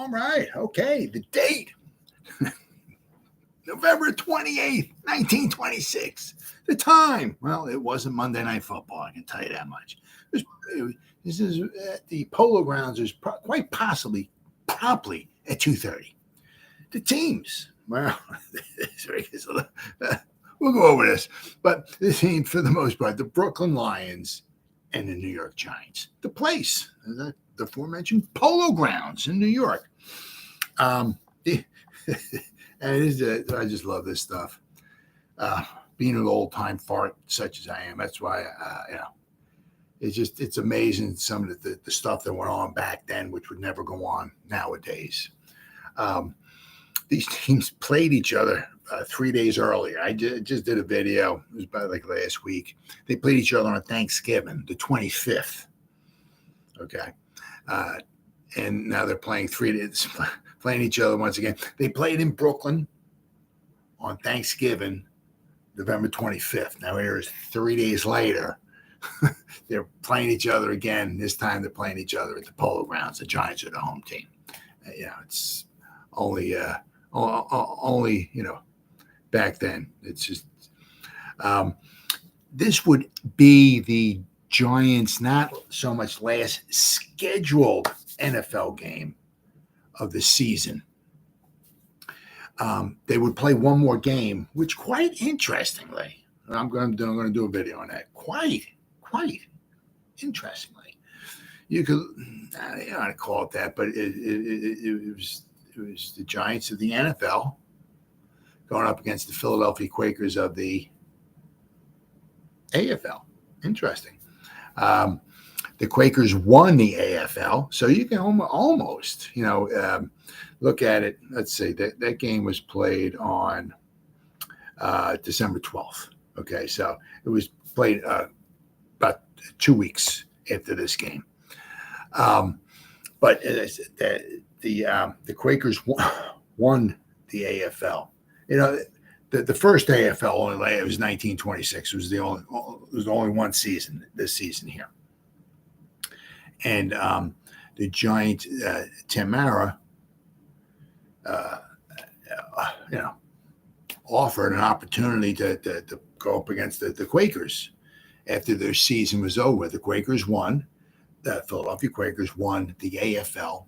All right. Okay. The date. November 28th, 1926. The time. Well, it wasn't Monday Night Football. I can tell you that much. This is at the Polo Grounds. Is quite possibly promptly at 2:30. The teams. Well, we'll go over this. But the team, for the most part, the Brooklyn Lions and the New York Giants. The place, the aforementioned Polo Grounds in New York. And I just love this stuff. Being an old-time fart such as I am, that's why, it's amazing some of the stuff that went on back then, which would never go on nowadays. These teams played each other 3 days earlier. I just did a video. It was about like last week. They played each other on Thanksgiving, the 25th. Okay. And now they're playing 3 days, playing each other once again. They played in Brooklyn on Thanksgiving, November 25th. Now here's 3 days later. They're playing each other again. This time they're playing each other at the Polo Grounds. The Giants are the home team. It's only back then. It's just this would be the Giants' not so much last scheduled NFL game of the season. They would play one more game, which quite interestingly, I'm going to do a video on that. Quite interestingly, you could I don't want to call it that, but it was the Giants of the NFL going up against the Philadelphia Quakers of the AFL. Interesting. The Quakers won the AFL, so you can almost, look at it. Let's see, that game was played on December 12th. Okay, so it was played about 2 weeks after this game. But the Quakers won the AFL. The first AFL only it was 1926. It was the only one season this season here. And the Giants, Tim Mara, offered an opportunity to go up against the Quakers after their season was over. The Quakers won. The Philadelphia Quakers won the AFL,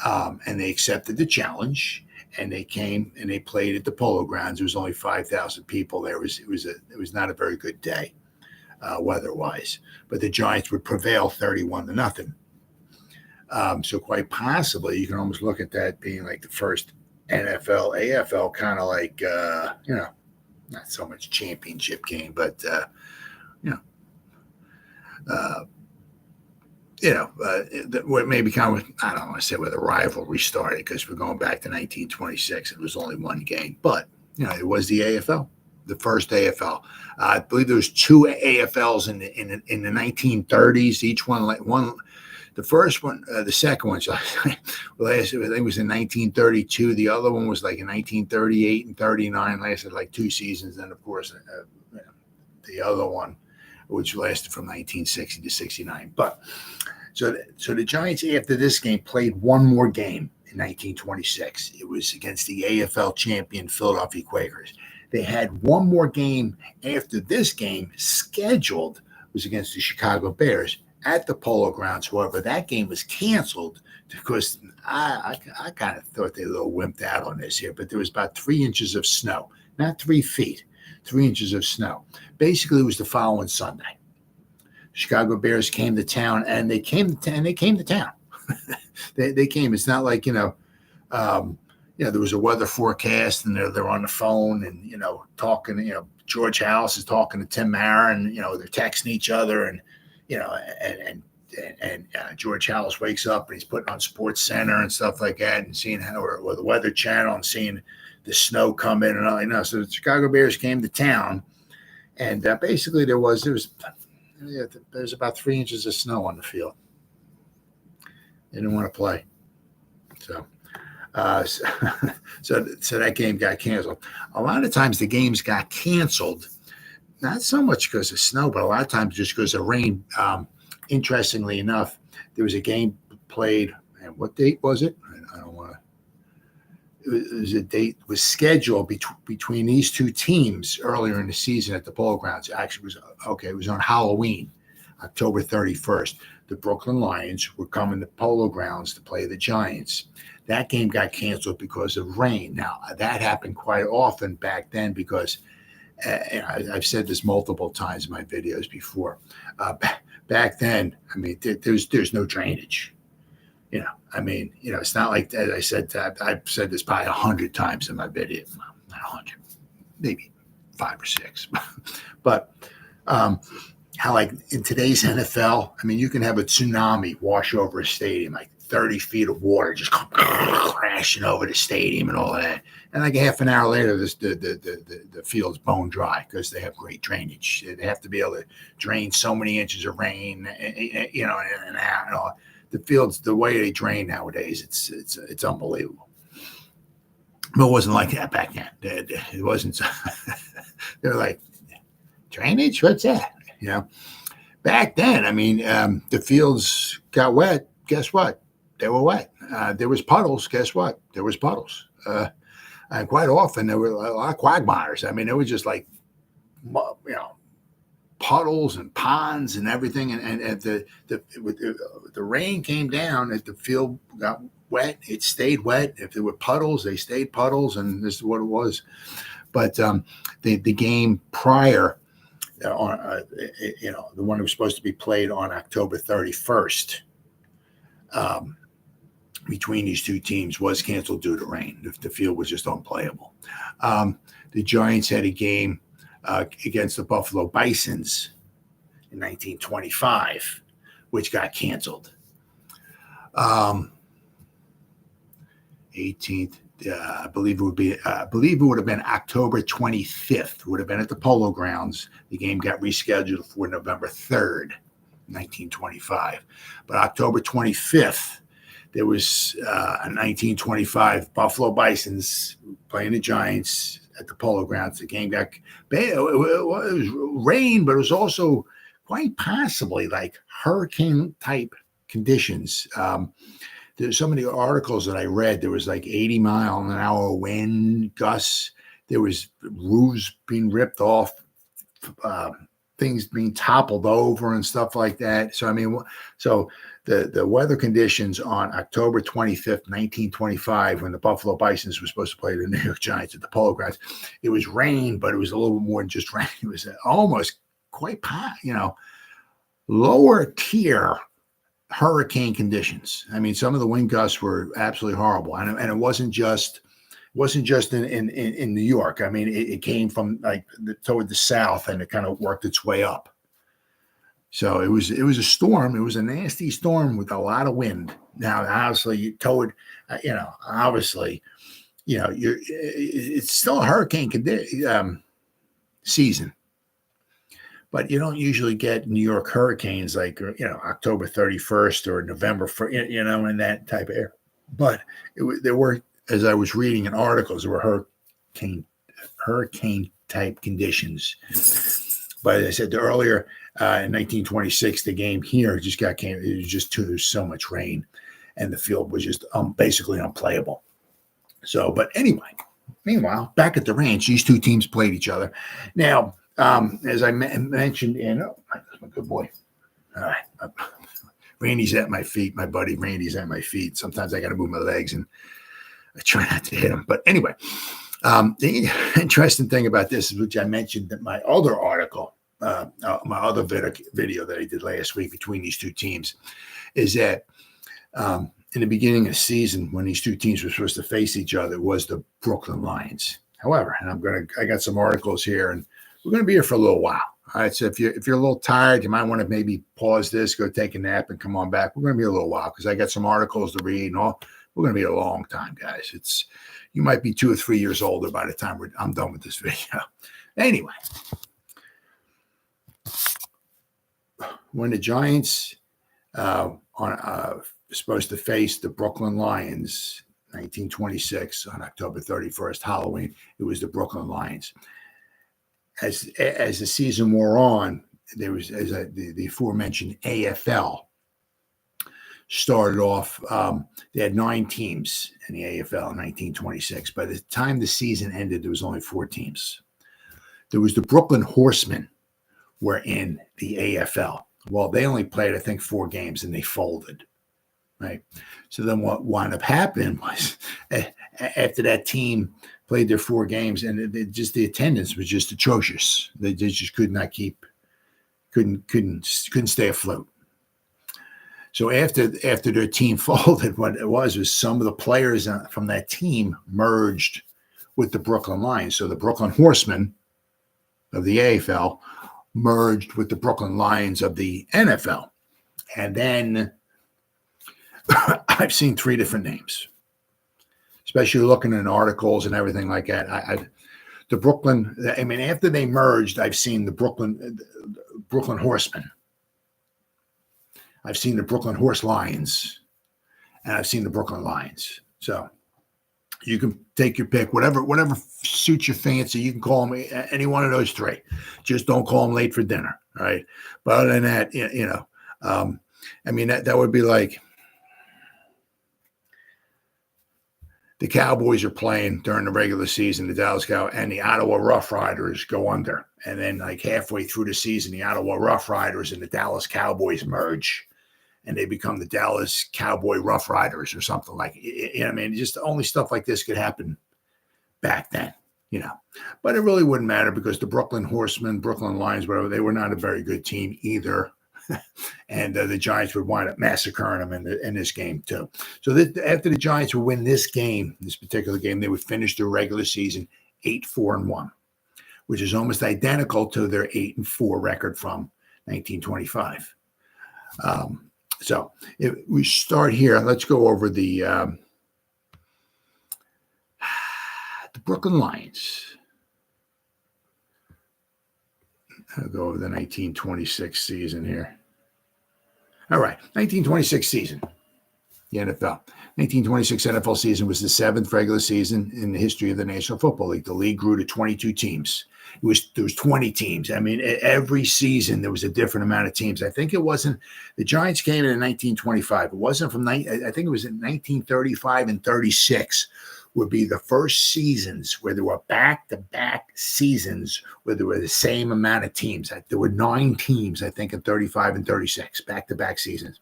and they accepted the challenge. And they came and they played at the Polo Grounds. There was only 5,000 people there. It was not a very good day, weather-wise. But the Giants would prevail 31-0. So quite possibly, you can almost look at that being like the first NFL, AFL kind of like, not so much championship game, but maybe kind of, I don't want to say where the rivalry started because we're going back to 1926. It was only one game, but it was the AFL, the first AFL. I believe there was 2 AFLs in the 1930s. Each one the first one, the second one, I think it was in 1932. The other one was like in 1938 and 39. Lasted like 2 seasons. And of course, the other one, which lasted from 1960 to 69. But so the Giants, after this game, played one more game in 1926. It was against the AFL champion Philadelphia Quakers. They had one more game after this game scheduled. It was against the Chicago Bears at the Polo Grounds. However, that game was canceled because I kind of thought they were a little wimped out on this here, but there was about 3 inches of snow, not 3 feet. 3 inches of snow. Basically, it was the following Sunday. Chicago Bears came to town, and they came to town. they came. It's not like there was a weather forecast, and they're on the phone and talking. George House is talking to Tim Mara, and they're texting each other, and George House wakes up and he's putting on Sports Center and stuff like that, and seeing how or the Weather Channel and seeing the snow come in and all. So the Chicago Bears came to town, and basically there was about 3 inches of snow on the field. They didn't want to play, so that game got canceled. A lot of times the games got canceled, not so much because of snow, but a lot of times just because of rain. Interestingly enough, there was a game played, and what date was it? I don't want to. It was a date was scheduled between these two teams earlier in the season at the Polo Grounds. Actually, it was on Halloween, October 31st. The Brooklyn Lions were coming to Polo Grounds to play the Giants. That game got canceled because of rain. Now, that happened quite often back then because I've said this multiple times in my videos before. Back then, I mean, there's no drainage. It's not like, as I said, I've said this probably 100 times in my video, not 100, maybe 5 or 6. But how, like, in today's NFL, I mean, you can have a tsunami wash over a stadium, like 30 feet of water just crashing over the stadium and all of that. And like a half an hour later, the field's bone dry because they have great drainage. They have to be able to drain so many inches of rain, and out and all. The fields, the way they drain nowadays, it's unbelievable. But it wasn't like that back then. It wasn't. They're like, drainage? What's that? Back then, I mean, the fields got wet. Guess what? They were wet. There was puddles. Guess what? There was puddles. And quite often there were a lot of quagmires. I mean, it was just like, puddles and ponds and everything, and the rain came down, as the field got wet, it stayed wet. If there were puddles, they stayed puddles, and this is what it was. But the game prior, the one that was supposed to be played on October 31st, between these two teams, was canceled due to rain. The field was just unplayable. The Giants had a game against the Buffalo Bisons in 1925, which got canceled. 18th, I believe it would have been October 25th. Would have been at the Polo Grounds. The game got rescheduled for November 3rd, 1925. But October 25th, there was a 1925 Buffalo Bisons playing the Giants at the Polo Grounds. The game got it was rain, but it was also quite possibly like hurricane type conditions. There's some of the articles that I read. There was like 80-mile-an-hour wind gusts. There was roofs being ripped off, things being toppled over and stuff like that. So I mean, the weather conditions on October 25th, 1925, when the Buffalo Bisons were supposed to play the New York Giants at the Polo Grounds, it was rain, but it was a little bit more than just rain. It was almost quite, lower tier hurricane conditions. I mean, some of the wind gusts were absolutely horrible, and it wasn't just in New York. I mean, it came from like toward the south, and it kind of worked its way up. So it was a storm. It was a nasty storm with a lot of wind. Now, obviously, it's still a hurricane season, but you don't usually get New York hurricanes like October 31st or November 1st, in that type of area. But there were, as I was reading in articles, there were hurricane type conditions. But as I said earlier, in 1926, the game here just got canceled. It was just there's so much rain, and the field was just basically unplayable. So, but anyway, meanwhile, back at the ranch, these two teams played each other. Now, as I mentioned, my good boy. All right, Randy's at my feet. My buddy Randy's at my feet. Sometimes I got to move my legs, and I try not to hit him. But anyway, the interesting thing about this is, which I mentioned in my other article, my other video that I did last week between these two teams, is that in the beginning of the season, when these two teams were supposed to face each other, was the Brooklyn Lions. However, and I got some articles here, and we're going to be here for a little while. All right, so if you're a little tired, you might want to maybe pause this, go take a nap, and come on back. We're going to be a little while because I got some articles to read and all. We're going to be a long time, guys. You might be 2 or 3 years older by the time I'm done with this video. Anyway, when the Giants supposed to face the Brooklyn Lions, 1926 on October 31st, Halloween, it was the Brooklyn Lions. As the season wore on, there was the aforementioned AFL started off. They had 9 teams in the AFL in 1926. By the time the season ended, there was only 4 teams. There was the Brooklyn Horsemen were in the AFL. Well, they only played, I think, 4 games, and they folded. Right. So then what wound up happening was after that team played their 4 games, and the attendance was just atrocious. They just couldn't stay afloat. So after their team folded, what it was some of the players from that team merged with the Brooklyn Lions. So the Brooklyn Horsemen of the AFL merged with the Brooklyn Lions of the NFL. And then I've seen 3 different names, especially looking in articles and everything like that. After they merged, I've seen the Brooklyn Horsemen. I've seen the Brooklyn Horse Lions, and I've seen the Brooklyn Lions. So you can take your pick, whatever suits your fancy. You can call them any one of those 3. Just don't call them late for dinner, all right? But other than that, that would be like the Cowboys are playing during the regular season, the Dallas Cowboys, and the Ottawa Rough Riders go under. And then like halfway through the season, the Ottawa Rough Riders and the Dallas Cowboys merge, and they become the Dallas Cowboy Rough Riders or something like it. Just only stuff like this could happen back then, But it really wouldn't matter because the Brooklyn Horsemen, Brooklyn Lions, whatever, they were not a very good team either. And the Giants would wind up massacring them in this game too. So after the Giants would win this particular game, they would finish their regular season 8-4-1, which is almost identical to their 8-4 record from 1925. So if we start here, let's go over the Brooklyn Lions. I'll go over the 1926 season here. All right, 1926 season, the NFL. 1926 NFL season was the 7th regular season in the history of the National Football League. The league grew to 22 teams. There was 20 teams. Every season there was a different amount of teams. I think it wasn't the Giants came in 1925. It wasn't I think it was in 1935 and 36 would be the first seasons where there were back-to-back seasons where there were the same amount of teams. There were 9 teams, I think, in 35 and 36, back-to-back seasons.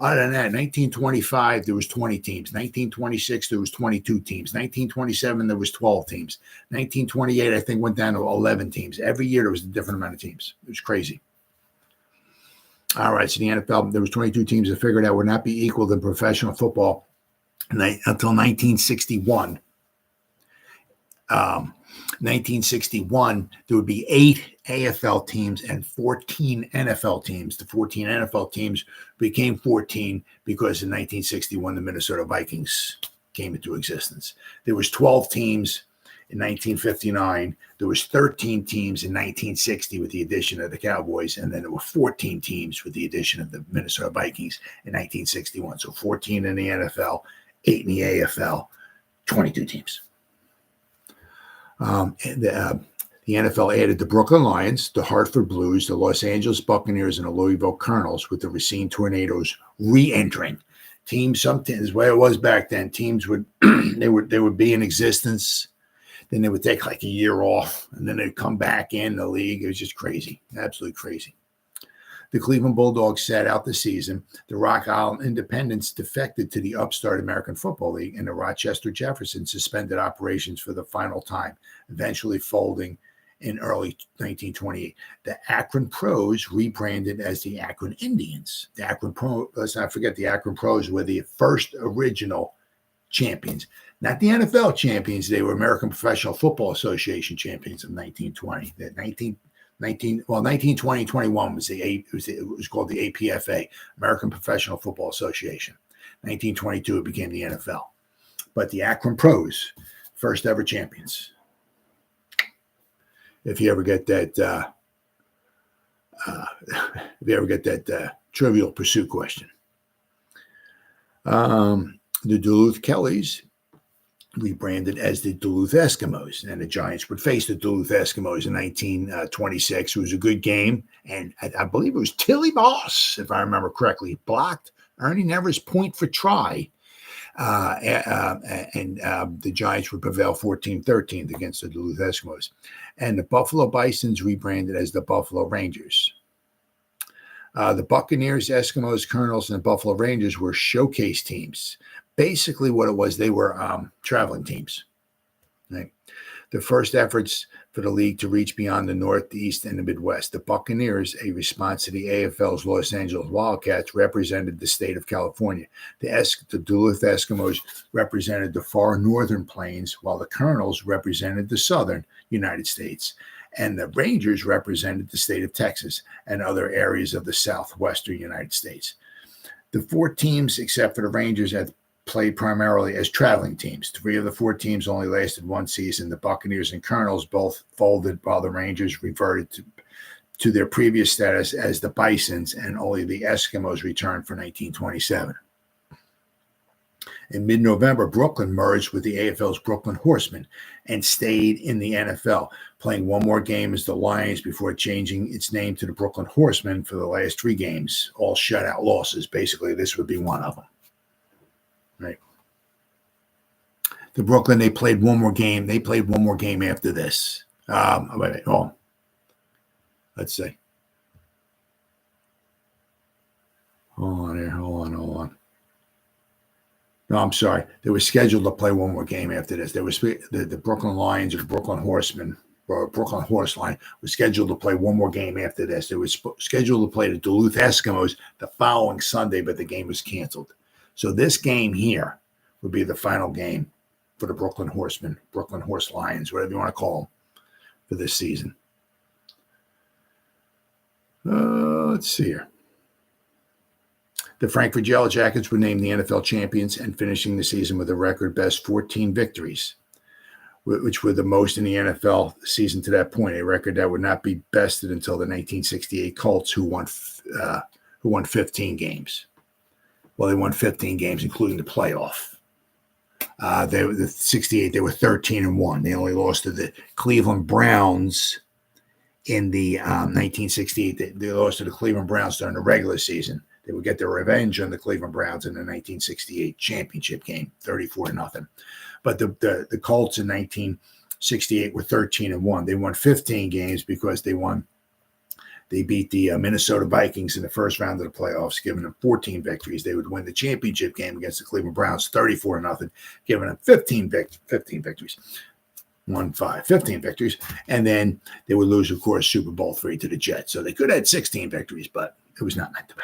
Other than that, 1925, there was 20 teams. 1926, there was 22 teams. 1927, there was 12 teams. 1928, I think, went down to 11 teams. Every year, there was a different amount of teams. It was crazy. All right, so the NFL, there was 22 teams that figured out would not be equal to professional football until 1961. 1961, there would be 8 AFL teams and 14 NFL teams. The 14 NFL teams became 14 because in 1961, the Minnesota Vikings came into existence. There was 12 teams in 1959. There was 13 teams in 1960 with the addition of the Cowboys, and then there were 14 teams with the addition of the Minnesota Vikings in 1961. So 14 in the NFL, 8 in the AFL, 22 teams. The NFL added the Brooklyn Lions, the Hartford Blues, the Los Angeles Buccaneers, and the Louisville Colonels, with the Racine Tornadoes re-entering. Teams, sometimes the way it was back then, teams would they would be in existence, then they would take like a year off, and then they'd come back in the league. It was just crazy, absolutely crazy. The Cleveland Bulldogs sat out the season. The Rock Island Independents defected to the upstart American Football League, and the Rochester Jeffersons suspended operations for the final time, eventually folding in early 1928. The Akron Pros rebranded as the Akron Indians. The Akron Pros, let's not forget, the Akron Pros were the first original champions. Not the NFL champions. They were American Professional Football Association champions of 1920. 1920 21 was it was called the APFA, American Professional Football Association. 1922 it became the NFL. But the Akron Pros, first ever champions. If you ever get that Trivial Pursuit question. The Duluth Kellys rebranded as the Duluth Eskimos, and the Giants would face the Duluth Eskimos in 1926. It was a good game, and I believe it was Tilly Moss, if I remember correctly, blocked Ernie Nevers point for try. The Giants would prevail 14-13 against the Duluth Eskimos. And the Buffalo Bisons rebranded as the Buffalo Rangers. The Buccaneers, Eskimos, Colonels, and the Buffalo Rangers were showcase teams. Basically what it was, they were traveling teams. Right? The first efforts for the league to reach beyond the Northeast and the Midwest. The Buccaneers, a response to the AFL's Los Angeles Wildcats, represented the state of California. The Duluth Eskimos represented the far northern plains, while the Colonels represented the southern United States. And the Rangers represented the state of Texas and other areas of the southwestern United States. The 4 teams, except for the Rangers, had played primarily as traveling teams. 3 of the 4 teams only lasted 1 season. The Buccaneers and Colonels both folded, while the Rangers reverted to their previous status as the Bisons, and only the Eskimos returned for 1927. In mid-November, Brooklyn merged with the AFL's Brooklyn Horsemen and stayed in the NFL, playing one more game as the Lions before changing its name to the Brooklyn Horsemen for the last 3 games, all shutout losses. Basically, this would be one of them. Right. The Brooklyn, they played one more game. They played one more game after this. Wait. Oh, let's see. Hold on here. Hold on. No, I'm sorry. They were scheduled to play one more game after this. There was the Brooklyn Lions or the Brooklyn Horsemen, or Brooklyn Horse Line, was scheduled to play one more game after this. They were scheduled to play the Duluth Eskimos the following Sunday, but the game was canceled. So this game here would be the final game for the Brooklyn Horsemen, Brooklyn Horse Lions, whatever you want to call them, for this season. Let's see here. The Frankfurt Yellow Jackets were named the NFL champions and finishing the season with a record best 14 victories, which were the most in the NFL season to that point, a record that would not be bested until the 1968 Colts, who won 15 games. Well, they won 15 games, including the playoff. They were the 68. They were 13-1. They only lost to the Cleveland Browns in the 1968. They lost to the Cleveland Browns during the regular season. They would get their revenge on the Cleveland Browns in the 1968 championship game, 34-0. But the Colts in 1968 were 13-1. They won 15 games because they beat the Minnesota Vikings in the first round of the playoffs, giving them 14 victories. They would win the championship game against the Cleveland Browns 34-0, giving them 15 victories. 15 victories. And then they would lose, of course, Super Bowl III to the Jets. So they could have had 16 victories, but it was not meant to be.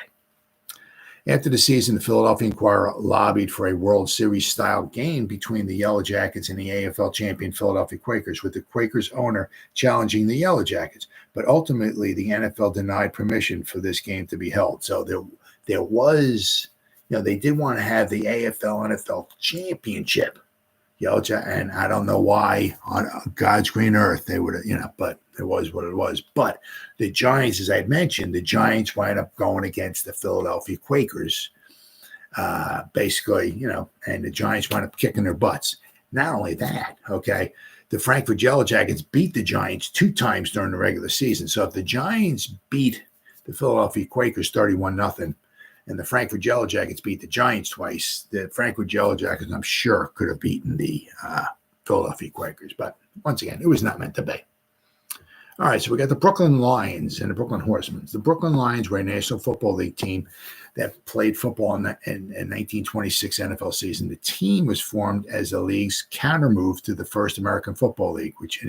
After the season, the Philadelphia Inquirer lobbied for a World Series-style game between the Yellow Jackets and the AFL champion Philadelphia Quakers, with the Quakers owner challenging the Yellow Jackets. But ultimately, the NFL denied permission for this game to be held. So there was, they did want to have the AFL-NFL championship. And I don't know why on God's green earth they would have, but it was what it was. But the Giants, as I mentioned, the Giants wind up going against the Philadelphia Quakers, basically, and the Giants wind up kicking their butts. Not only that, okay, the Frankfurt Yellow Jackets beat the Giants 2 times during the regular season. So if the Giants beat the Philadelphia Quakers 31-0, and the Frankfurt Yellow Jackets beat the Giants twice, the Frankfurt Yellow Jackets, I'm sure, could have beaten the Philadelphia Quakers. But once again, it was not meant to be. All right, so we got the Brooklyn Lions and the Brooklyn Horsemen. The Brooklyn Lions were a National Football League team that played football in 1926 NFL season. The team was formed as the league's counter-move to the first American Football League, which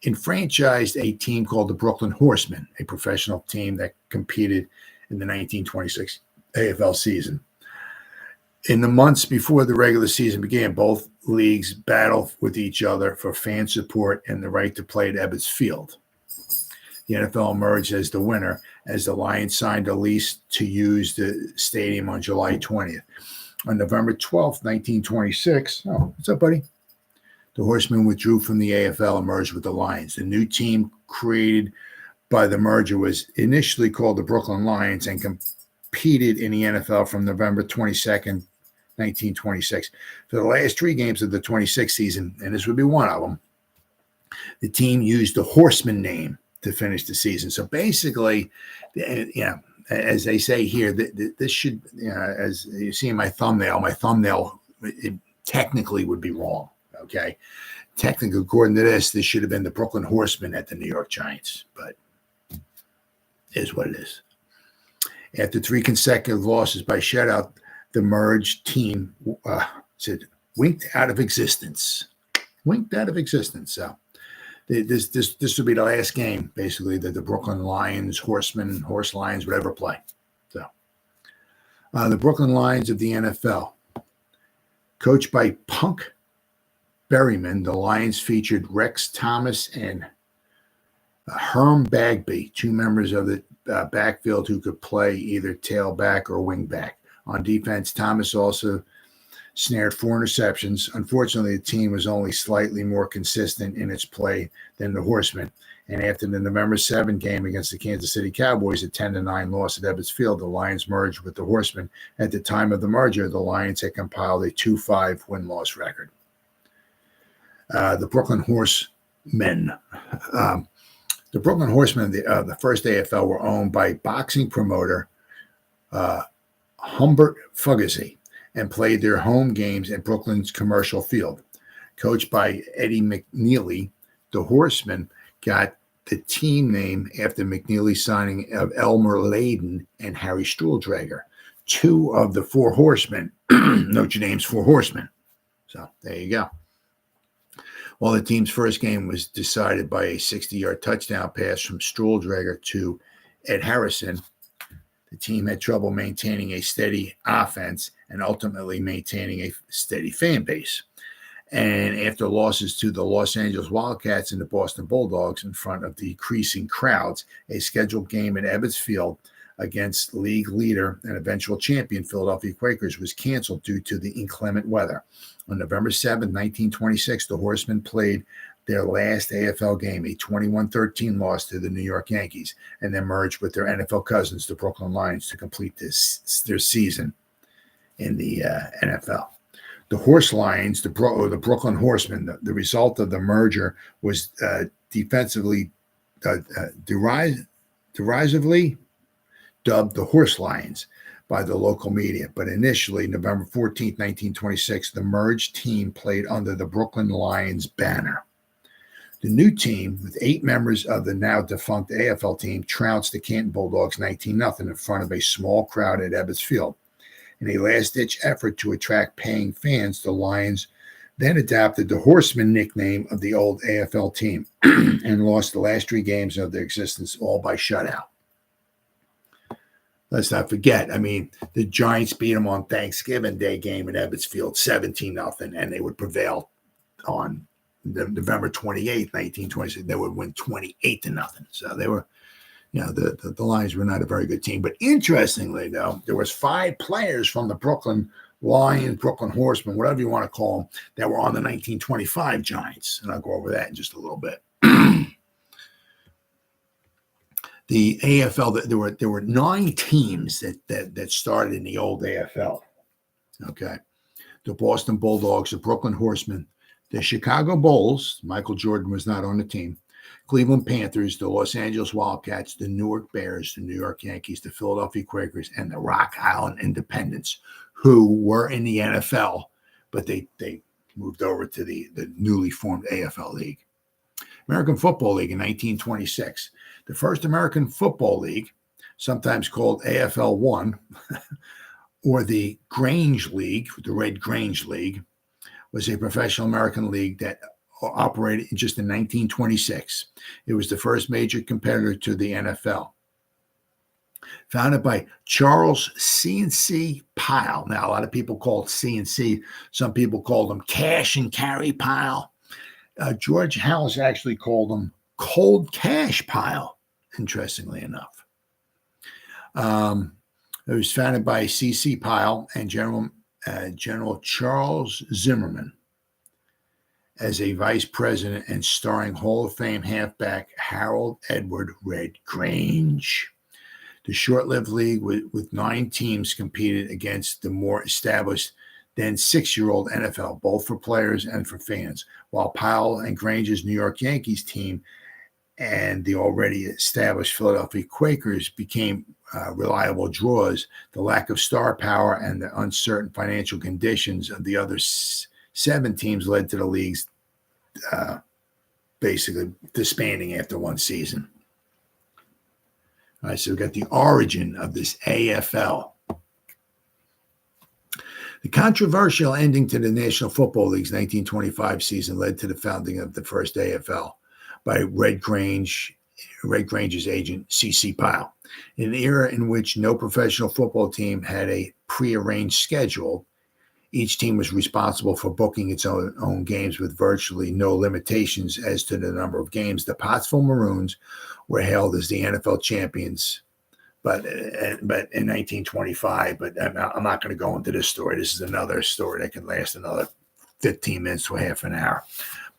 enfranchised a team called the Brooklyn Horsemen, a professional team that competed in the 1926 AFL season. In the months before the regular season began, both leagues battled with each other for fan support and the right to play at Ebbets Field. The NFL emerged as the winner as the Lions signed a lease to use the stadium on July 20th. On November 12th, 1926, what's up, buddy? The Horsemen withdrew from the AFL and merged with the Lions. The new team created by the merger was initially called the Brooklyn Lions and competed in the NFL from November 22nd, 1926. For the last 3 games of the 26th season, and this would be one of them, the team used the Horseman name to finish the season. So basically, as they say here, this should, as you see in my thumbnail it technically would be wrong. Okay. Technically, according to this should have been the Brooklyn Horsemen at the New York Giants, but it is what it is. After 3 consecutive losses by shutout, the merged team said winked out of existence. So this will be the last game, basically, that the Brooklyn Lions, Horsemen, Horse Lions, whatever play. So the Brooklyn Lions of the NFL, coached by Punk Berryman, the Lions featured Rex Thomas and Herm Bagby, 2 members of the backfield who could play either tailback or wingback. On defense, Thomas also snared 4 interceptions. Unfortunately, the team was only slightly more consistent in its play than the Horsemen. And after the November 7 game against the Kansas City Cowboys, a 10-9 loss at Ebbets Field, the Lions merged with the Horsemen. At the time of the merger, the Lions had compiled a 2-5 win-loss record. The Brooklyn Horsemen. The Brooklyn Horsemen, the first AFL, were owned by boxing promoter Humbert Fugazi and played their home games at Brooklyn's Commercial Field. Coached by Eddie McNeely, the Horsemen got the team name after McNeely's signing of Elmer Layden and Harry Strueldrager, 2 of the 4 Horsemen, Notre Dame's 4 Horsemen. So there you go. Well, the team's first game was decided by a 60-yard touchdown pass from Strueldrager to Ed Harrison. The team had trouble maintaining a steady offense and ultimately maintaining a steady fan base. And after losses to the Los Angeles Wildcats and the Boston Bulldogs in front of decreasing crowds, a scheduled game at Ebbets Field against league leader and eventual champion Philadelphia Quakers was canceled due to the inclement weather. On November 7, 1926, the Horsemen played their last AFL game, a 21-13 loss to the New York Yankees, and then merged with their NFL cousins, the Brooklyn Lions, to complete their season in the NFL. The Horse Lions, the Brooklyn Horsemen, the result of the merger was defensively derisively dubbed the Horse Lions by the local media. But initially, November 14, 1926, the merged team played under the Brooklyn Lions banner. The new team, with 8 members of the now defunct AFL team, trounced the Canton Bulldogs 19-0 in front of a small crowd at Ebbets Field. In a last-ditch effort to attract paying fans, the Lions then adopted the Horseman nickname of the old AFL team and lost the last 3 games of their existence, all by shutout. Let's not forget, the Giants beat them on Thanksgiving Day game at Ebbets Field 17-0, and they would prevail on November 28th, 1926. They would win 28-0. So they were, the Lions were not a very good team. But interestingly, though, there was 5 players from the Brooklyn Lions, Brooklyn Horsemen, whatever you want to call them, that were on the 1925 Giants. And I'll go over that in just a little bit. The AFL, there were 9 teams that started in the old AFL. Okay. The Boston Bulldogs, the Brooklyn Horsemen, the Chicago Bulls, Michael Jordan was not on the team, Cleveland Panthers, the Los Angeles Wildcats, the Newark Bears, the New York Yankees, the Philadelphia Quakers, and the Rock Island Independents, who were in the NFL, but they moved over to the newly formed AFL League. American Football League in 1926. The first American Football League, sometimes called AFL 1, or the Grange League, the Red Grange League, was a professional American league that operated just in 1926. It was the first major competitor to the NFL. Founded by Charles C&C Pyle. Now, a lot of people called C&C. Some people called him Cash and Carry Pyle. George Hallis actually called him Cold Cash Pyle, interestingly enough. It was founded by C.C. Pyle and General Charles Zimmerman as a vice president, and starring Hall of Fame halfback Harold Edward Red Grange. The short-lived league with 9 teams competed against the more established then 6-year-old NFL, both for players and for fans, while Pyle and Grange's New York Yankees team and the already established Philadelphia Quakers became reliable draws. The lack of star power and the uncertain financial conditions of the other 7 teams led to the league's basically disbanding after one season. All right, so we've got the origin of this AFL. The controversial ending to the National Football League's 1925 season led to the founding of the first AFL by Red Grange's agent, C.C. Pyle. In an era in which no professional football team had a prearranged schedule, each team was responsible for booking its own games with virtually no limitations as to the number of games. The Pottsville Maroons were hailed as the NFL champions, but in 1925. But I'm not going to go into this story. This is another story that can last another 15 minutes to half an hour.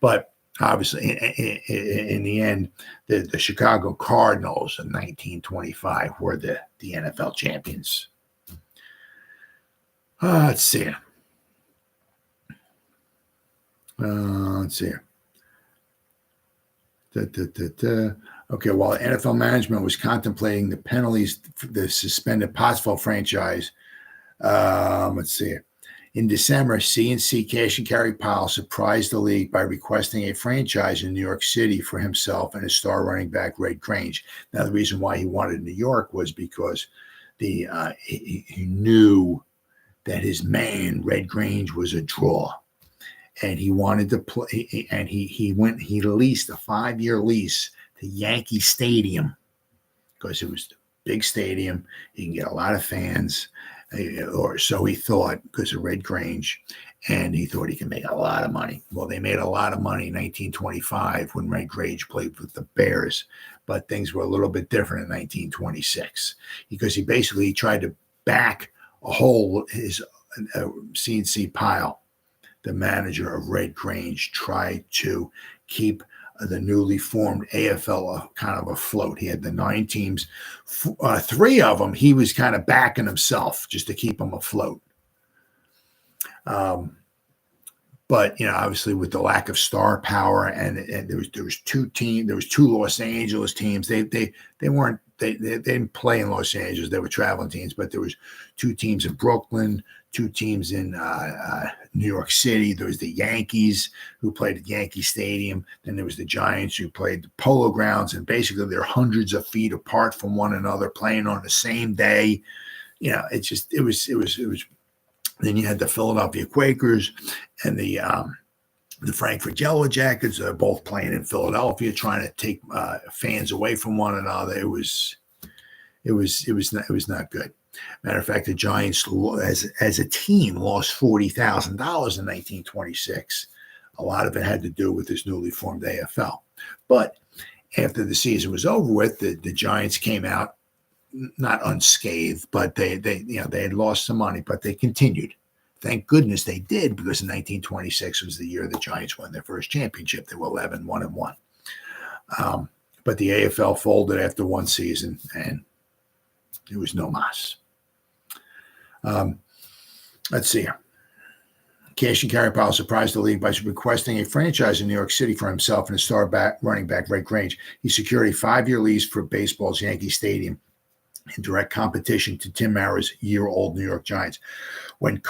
But obviously, in the end, the Chicago Cardinals in 1925 were the NFL champions. Let's see. Let's see here. Okay, while NFL management was contemplating the penalties for the suspended Pottsville franchise, let's see here. In December, C&C Cash and Carry Pyle surprised the league by requesting a franchise in New York City for himself and his star running back, Red Grange. Now, the reason why he wanted New York was because he knew that his man, Red Grange, was a draw. And he wanted to play, and he leased a 5-year lease to Yankee Stadium because it was a big stadium. He can get a lot of fans, or so he thought, because of Red Grange, and he thought he could make a lot of money. Well, they made a lot of money in 1925 when Red Grange played with the Bears, but things were a little bit different in 1926 because he basically tried to back a whole his C&C Pyle. The manager of Red Grange tried to keep the newly formed AFL kind of afloat. He had the 9 teams. 3 of them, he was kind of backing himself just to keep them afloat. But, obviously with the lack of star power and there was 2 teams, there was 2 Los Angeles teams. They didn't play in Los Angeles. They were traveling teams, but there was 2 teams in Brooklyn, 2 teams in New York City. There was the Yankees who played at Yankee Stadium. Then there was the Giants who played the Polo Grounds, and basically they're hundreds of feet apart from one another, playing on the same day. It was. Then you had the Philadelphia Quakers and the Frankfurt Yellow Jackets. They're both playing in Philadelphia, trying to take fans away from one another. It was not good. Matter of fact, the Giants, as a team, lost $40,000 in 1926. A lot of it had to do with this newly formed AFL. But after the season was over with, the Giants came out not unscathed, but they had lost some money, but they continued. Thank goodness they did, because in 1926 was the year the Giants won their first championship. They were 11-1-1. But the AFL folded after one season, and it was no mas. Let's see here. Cash and Carry Pyle surprised the league by requesting a franchise in New York City for himself and his star running back, Red Grange. He secured a 5-year lease for baseball's Yankee Stadium in direct competition to Tim Mara's year-old New York Giants. When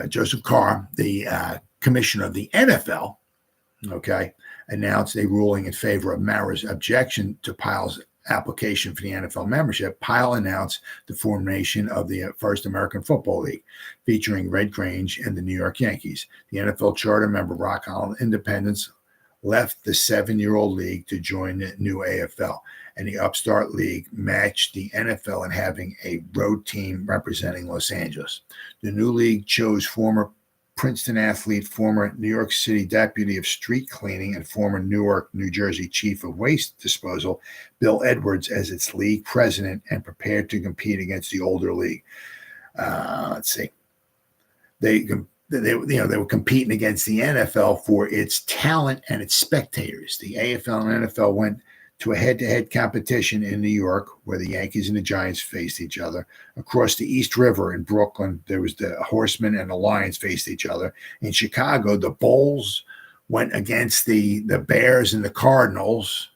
Joseph Carr, the commissioner of the NFL, announced a ruling in favor of Mara's objection to Pyle's application for the NFL membership, Pyle announced the formation of the first American Football League, featuring Red Grange and the New York Yankees. The NFL charter member Rock Island Independence left the 7-year-old league to join the new AFL, and the upstart league matched the NFL in having a road team representing Los Angeles. The new league chose former Princeton athlete, former New York City deputy of street cleaning, and former Newark, New Jersey chief of waste disposal, Bill Edwards, as its league president, and prepared to compete against the older league. Let's see. They were competing against the NFL for its talent and its spectators. The AFL and NFL went to a head-to-head competition in New York, where the Yankees and the Giants faced each other. Across the East River in Brooklyn, there was the Horsemen and the Lions faced each other. In Chicago, the Bulls went against the Bears and the Cardinals.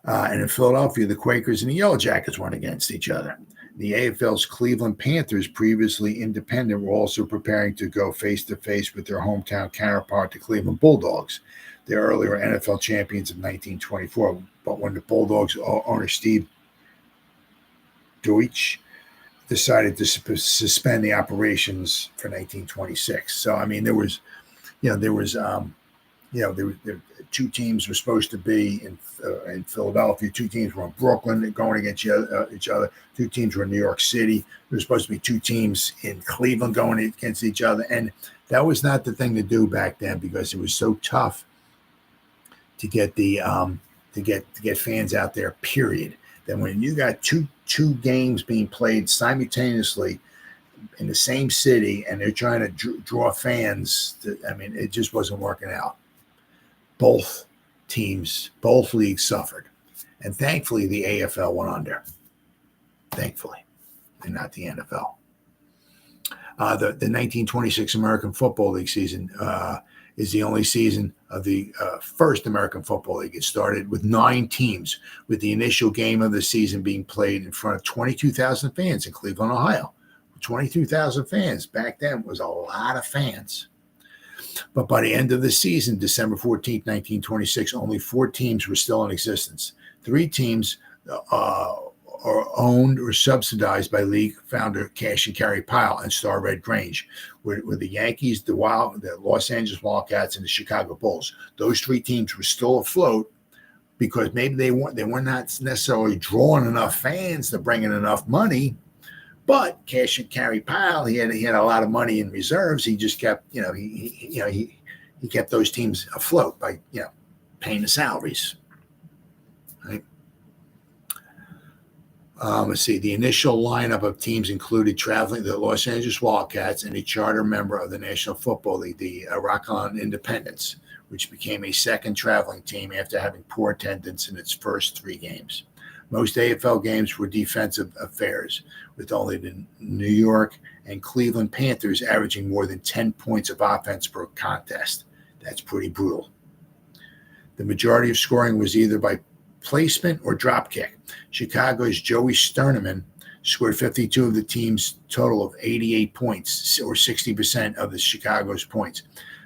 And in Philadelphia, the Quakers and the Yellow Jackets went against each other. The AFL's Cleveland Panthers, previously independent, were also preparing to go face-to-face with their hometown counterpart, the Cleveland Bulldogs. The earlier NFL champions of 1924. But when the Bulldogs owner Steve Deutsch decided to suspend the operations for 1926. So, I mean, there were two teams were supposed to be in Philadelphia. Two teams were in Brooklyn going against each other. Two teams were in New York City. There were supposed to be two teams in Cleveland going against each other. And that was not the thing to do back then because it was so tough to get to get fans out there, period. Then when you got two games being played simultaneously in the same city and they're trying to draw fans, it just wasn't working out. Both leagues suffered. And thankfully, the AFL went under. Thankfully, and not the NFL. The 1926 American Football League season is the only season of the first American Football League. It started with 9 teams, with the initial game of the season being played in front of 22,000 fans in Cleveland, Ohio. 22,000 fans back then was a lot of fans. But by the end of the season, December 14th, 1926, only 4 teams were still in existence. 3 teams are owned or subsidized by league founder Cash and Carry Pyle and Star Red Grange, with the Yankees, the Los Angeles Wildcats, and the Chicago Bulls. Those 3 teams were still afloat because maybe they were not necessarily drawing enough fans to bring in enough money. But Cash and Carry Pyle, he had a lot of money in reserves. He just kept, he kept those teams afloat by, paying the salaries. Right. Let's see. The initial lineup of teams included the Los Angeles Wildcats and a charter member of the National Football League, the Rock Island Independents, which became a second traveling team after having poor attendance in its first 3 games. Most AFL games were defensive affairs, with only the New York and Cleveland Panthers averaging more than 10 points of offense per contest. That's pretty brutal. The majority of scoring was either by placement or drop kick. Chicago's Joey Sterneman scored 52 of the team's total of 88 points, or 60% of the Chicago's points.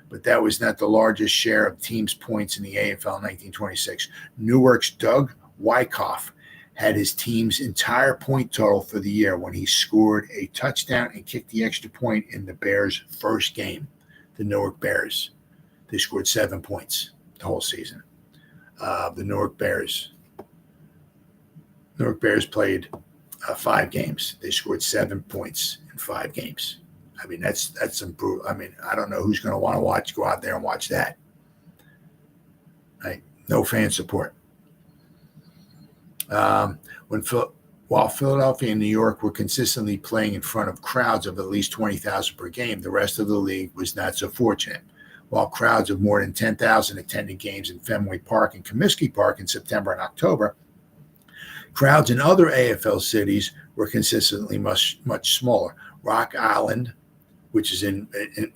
But that was not the largest share of teams' points in the AFL in 1926. Newark's Doug Wyckoff had his team's entire point total for the year when he scored a touchdown and kicked the extra point in the Bears' first game, the Newark Bears. They scored 7 points the whole season. The Newark Bears played 5 games. They scored 7 points in 5 games. I mean, that's some brutal. I mean, I don't know who's going to want to go out there and watch that. Right? No fan support. While Philadelphia and New York were consistently playing in front of crowds of at least 20,000 per game, the rest of the league was not so fortunate. While crowds of more than 10,000 attended games in Fenway Park and Comiskey Park in September and October, crowds in other AFL cities were consistently much smaller. Rock Island, which is in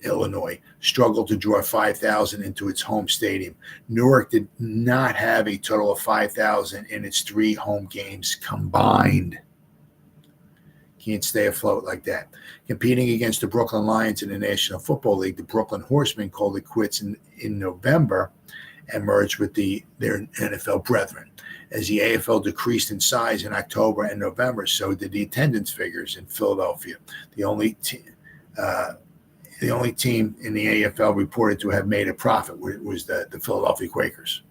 Illinois, struggled to draw 5,000 into its home stadium. Newark did not have a total of 5,000 in its 3 home games combined. Can't stay afloat like that. Competing against the Brooklyn Lions in the National Football League, the Brooklyn Horsemen called it quits in November and merged with their NFL brethren. As the AFL decreased in size in October and November, so did the attendance figures in Philadelphia. The only team in the AFL reported to have made a profit was the Philadelphia Quakers.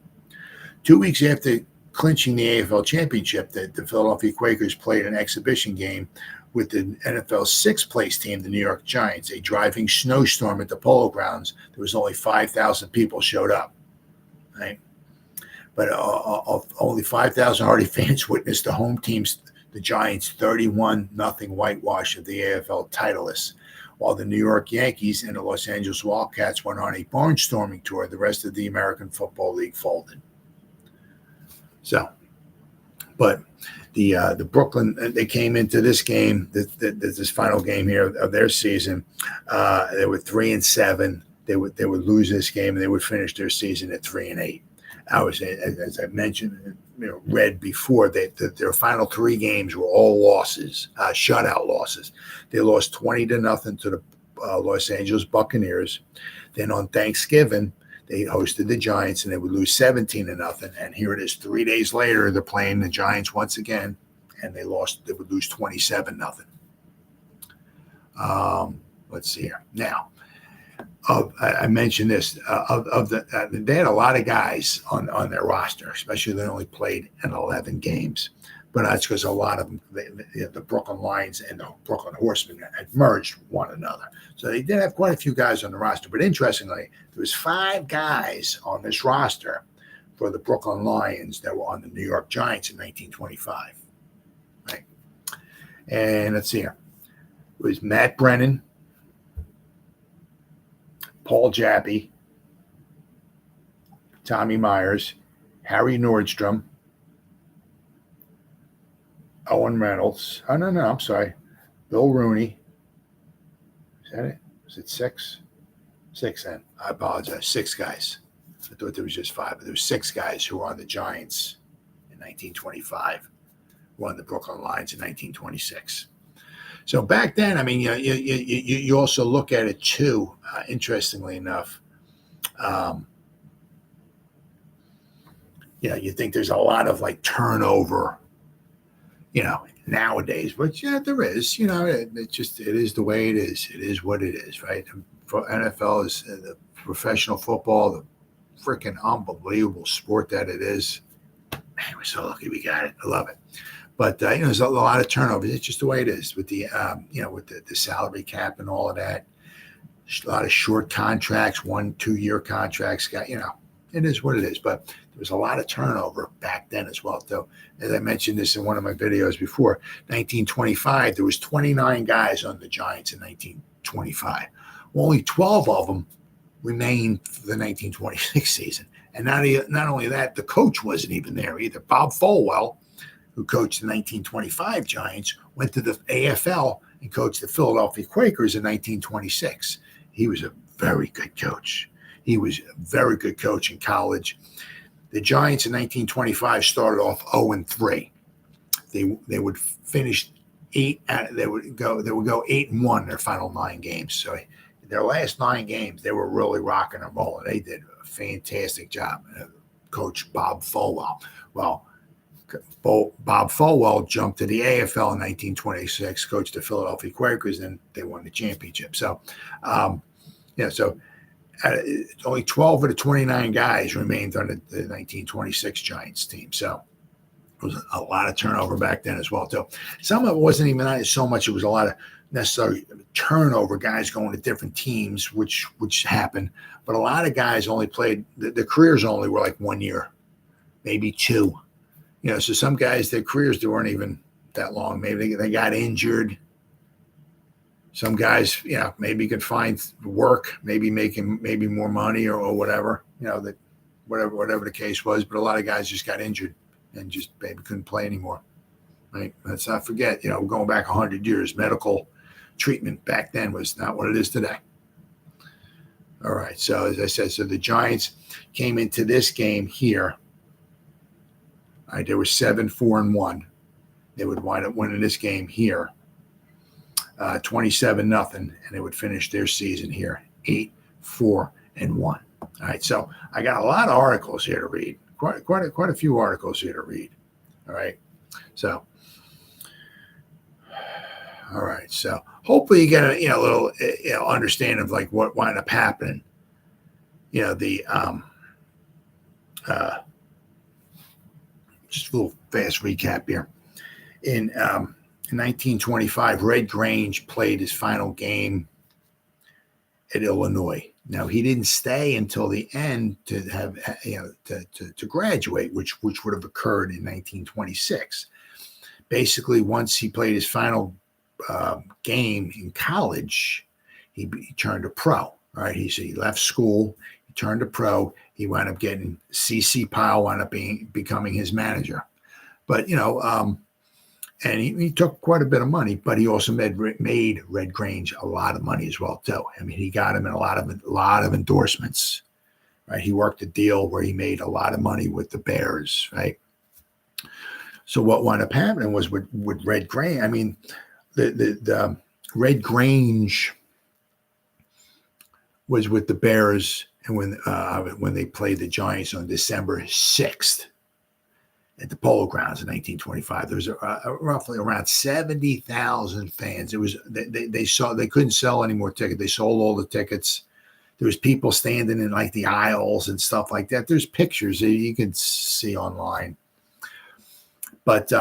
2 weeks after clinching the AFL championship, the Philadelphia Quakers played an exhibition game with the NFL's 6th place team, the New York Giants. A driving snowstorm at the Polo Grounds. There was only 5,000 people showed up. Right? But only 5,000 hardy fans witnessed the home team's, the Giants' 31-0 whitewash of the AFL titleists. While the New York Yankees and the Los Angeles Wildcats went on a barnstorming tour, the rest of the American Football League folded. So, but the Brooklyn, they came into this game, this final game here of their season. They were 3-7. they would lose this game and they would finish their season at 3-8. I was, as I mentioned, read before, their final 3 games were all losses, shutout losses. They lost 20-0 to the Los Angeles Buccaneers. Then on Thanksgiving, they hosted the Giants and they would lose 17-0. And here it is, 3 days later, they're playing the Giants once again, and they would lose 27-0. Let's see here. Now, I mentioned this, they had a lot of guys on their roster, especially they only played in 11 games. But that's because a lot of them, the Brooklyn Lions and the Brooklyn Horsemen had merged one another. So they did have quite a few guys on the roster. But interestingly, there was 5 guys on this roster for the Brooklyn Lions that were on the New York Giants in 1925. Right? And let's see here. It was Matt Brennan, Paul Jabby, Tommy Myers, Harry Nordstrom, Owen Reynolds. Oh, no, I'm sorry. Bill Rooney. Is that it? Was it 6? 6 then. I apologize. 6 guys. I thought there was just 5, but there were 6 guys who were on the Giants in 1925, who were on the Brooklyn Lions in 1926. So back then, I mean, you also look at it too, interestingly enough. You think there's a lot of like turnover, nowadays, but yeah, there is, it is the way it is. It is what it is, right? For NFL is the professional football, the freaking unbelievable sport that it is. Man, we're so lucky we got it. I love it. But, there's a lot of turnover. It's just the way it is with the, with the salary cap and all of that. A lot of short contracts, 1-2 year contracts. It is what it is. But there was a lot of turnover back then as well, though. As I mentioned this in one of my videos before, 1925, there was 29 guys on the Giants in 1925. Well, only 12 of them remained for the 1926 season. And not only that, the coach wasn't even there either. Bob Folwell, who coached the 1925 Giants, went to the AFL and coached the Philadelphia Quakers in 1926. He was a very good coach. He was a very good coach in college. The Giants in 1925 started off 0-3. They would finish 8. They would go 8-1 their final 9 games. So their last 9 games, they were really rocking and rolling. They did a fantastic job. Coach Bob Folwell. Well, Bob Folwell jumped to the AFL in 1926, coached the Philadelphia Quakers, and they won the championship. So, only 12 of the 29 guys remained on the 1926 Giants team. So it was a lot of turnover back then as well, too. Some of it wasn't even so much. It was a lot of necessary turnover, guys going to different teams, which happened. But a lot of guys only played, the careers only were like 1 year, maybe 2. So some guys, their careers, they weren't even that long. Maybe they got injured. Some guys, maybe could find work, maybe making more money or whatever, that whatever the case was. But a lot of guys just got injured and just maybe couldn't play anymore. Right? Let's not forget, going back 100 years, medical treatment back then was not what it is today. All right. So as I said, the Giants came into this game here. All right, they were 7-4-1. They would wind up winning this game here, 27-0, and they would finish their season here 8-4-1. All right, so I got a lot of articles here to read, quite a few articles here to read. All right, so hopefully you get a little understanding of like what wound up happening. Just a little fast recap here. In 1925, Red Grange played his final game at Illinois. Now he didn't stay until the end to have to graduate, which would have occurred in 1926. Basically, once he played his final game in college, he turned to pro. All right, he left school. Turned to pro. He wound up getting C.C. Powell, wound up becoming his manager. But And he took quite a bit of money, but he also made Red Grange a lot of money as well too. I mean, he got him in a lot of endorsements. Right, he worked a deal where he made a lot of money with the Bears. Right. So what wound up happening was with Red Grange. I mean, the Red Grange was with the Bears, and when they played the Giants on December 6th. At the Polo Grounds in 1925, there was roughly around 70,000 fans. It was they couldn't sell any more tickets. They sold all the tickets. There was people standing in like the aisles and stuff like that. There's pictures that you can see online, but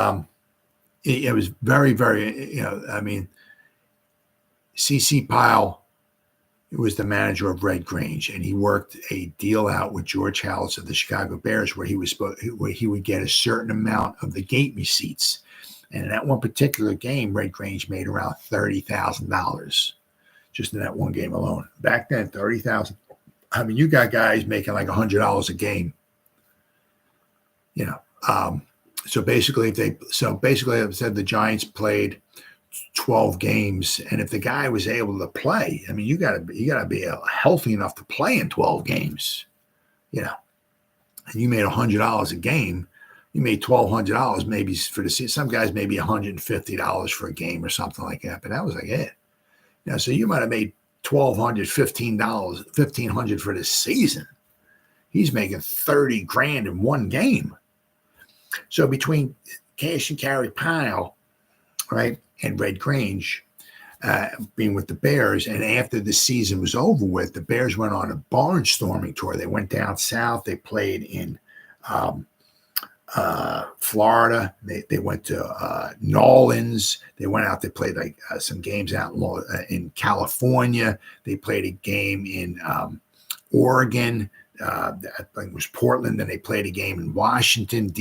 it was very, very. I mean, C.C. Pyle was the manager of Red Grange, and he worked a deal out with George Halas of the Chicago Bears where he would get a certain amount of the gate receipts. And in that one particular game, Red Grange made around $30,000 just in that one game alone. Back then, $30,000. I mean, you got guys making like $100 a game. So basically, I said the Giants played 12 games, and if the guy was able to play, I mean, you got to be healthy enough to play in 12 games, and you made $100 a game. You made $1,200 maybe for the season. Some guys maybe $150 for a game or something like that, but that was like it. So you might have made $1,200, $1,500 for the season. He's making $30,000 in one game. So between cash and carry Pyle, right, and Red Grange being with the Bears, and after the season was over with, the Bears went on a barnstorming tour. They went down south. They played in Florida. They went to New Orleans. They went out. They played like some games out in California. They played a game in Oregon. I think it was Portland. Then they played a game in Washington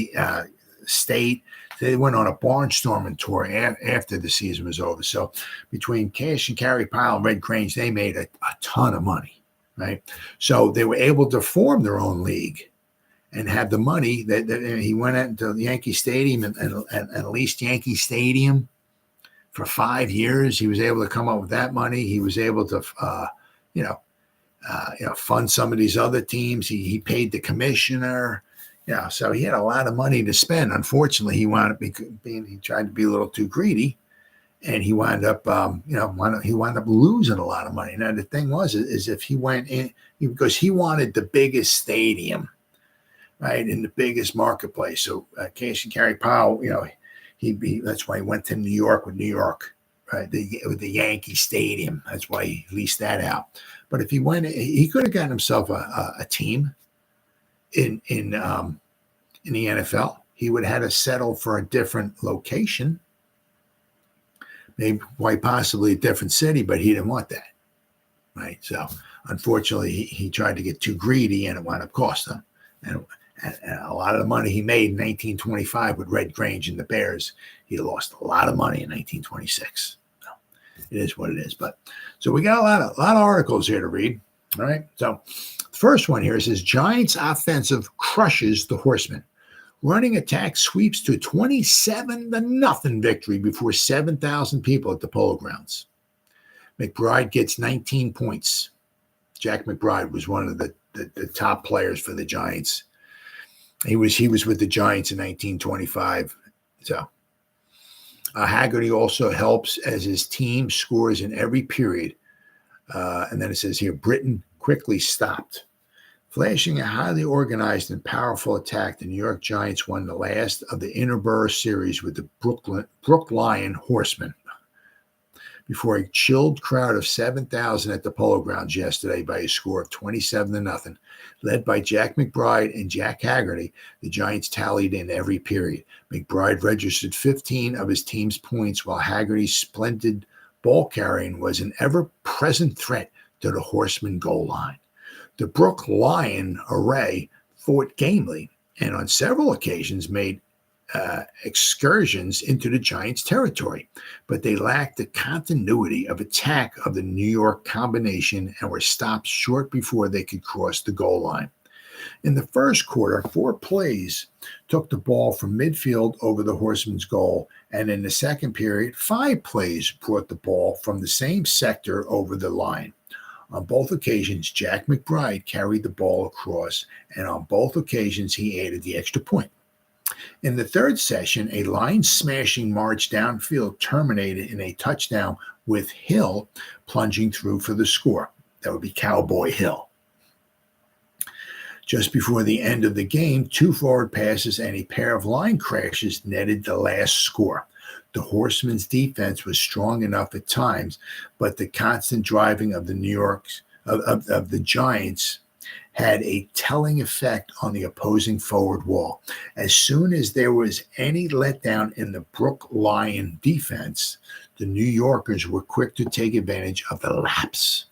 State. They went on a barnstorming tour after the season was over. So between cash and carry Pyle and Red Grange, they made a ton of money, right? So they were able to form their own league and have the money. That he went out into Yankee Stadium and leased Yankee Stadium for 5 years. He was able to come up with that money. He was able to, fund some of these other teams. He paid the commissioner. So he had a lot of money to spend. Unfortunately, he tried to be a little too greedy, and he wound up, losing a lot of money. Now the thing was, is if he went in because he wanted the biggest stadium, right, in the biggest marketplace. So cash and carry Pyle, that's why he went to New York with New York, right, with the Yankee Stadium. That's why he leased that out. But if he went, he could have gotten himself a team. In the NFL, he would have had to settle for a different location, maybe quite possibly a different city, but he didn't want that, right? So unfortunately, he tried to get too greedy, and it wound up costing him. And a lot of the money he made in 1925 with Red Grange and the Bears, he lost a lot of money in 1926. So it is what it is. But so we got a lot of articles here to read. All right, so. First one here says Giants offensive crushes the Horsemen. Running attack sweeps to 27-0 victory before 7,000 people at the Polo Grounds. McBride gets 19 points. Jack McBride was one of the top players for the Giants. He was with the Giants in 1925. So Haggerty also helps as his team scores in every period. And then it says here, Britain quickly stopped. Flashing a highly organized and powerful attack, the New York Giants won the last of the Interborough series with the Brookline Horsemen before a chilled crowd of 7,000 at the Polo Grounds yesterday by a score of 27-0. Led by Jack McBride and Jack Haggerty, the Giants tallied in every period. McBride registered 15 of his team's points, while Haggerty's splendid ball carrying was an ever-present threat to the Horsemen goal line. The Brook Lion array fought gamely and on several occasions made excursions into the Giants' territory, but they lacked the continuity of attack of the New York combination and were stopped short before they could cross the goal line. In the first quarter, 4 plays took the ball from midfield over the Horsemen's goal, and in the second period, 5 plays brought the ball from the same sector over the line. On both occasions, Jack McBride carried the ball across, and on both occasions, he added the extra point. In the third session, a line-smashing march downfield terminated in a touchdown with Hill plunging through for the score. That would be Cowboy Hill. Just before the end of the game, 2 forward passes and a pair of line crashes netted the last score. The Horsemen's defense was strong enough at times, but the constant driving of the Giants had a telling effect on the opposing forward wall. As soon as there was any letdown in the Brook Lion defense, the New Yorkers were quick to take advantage of the lapse.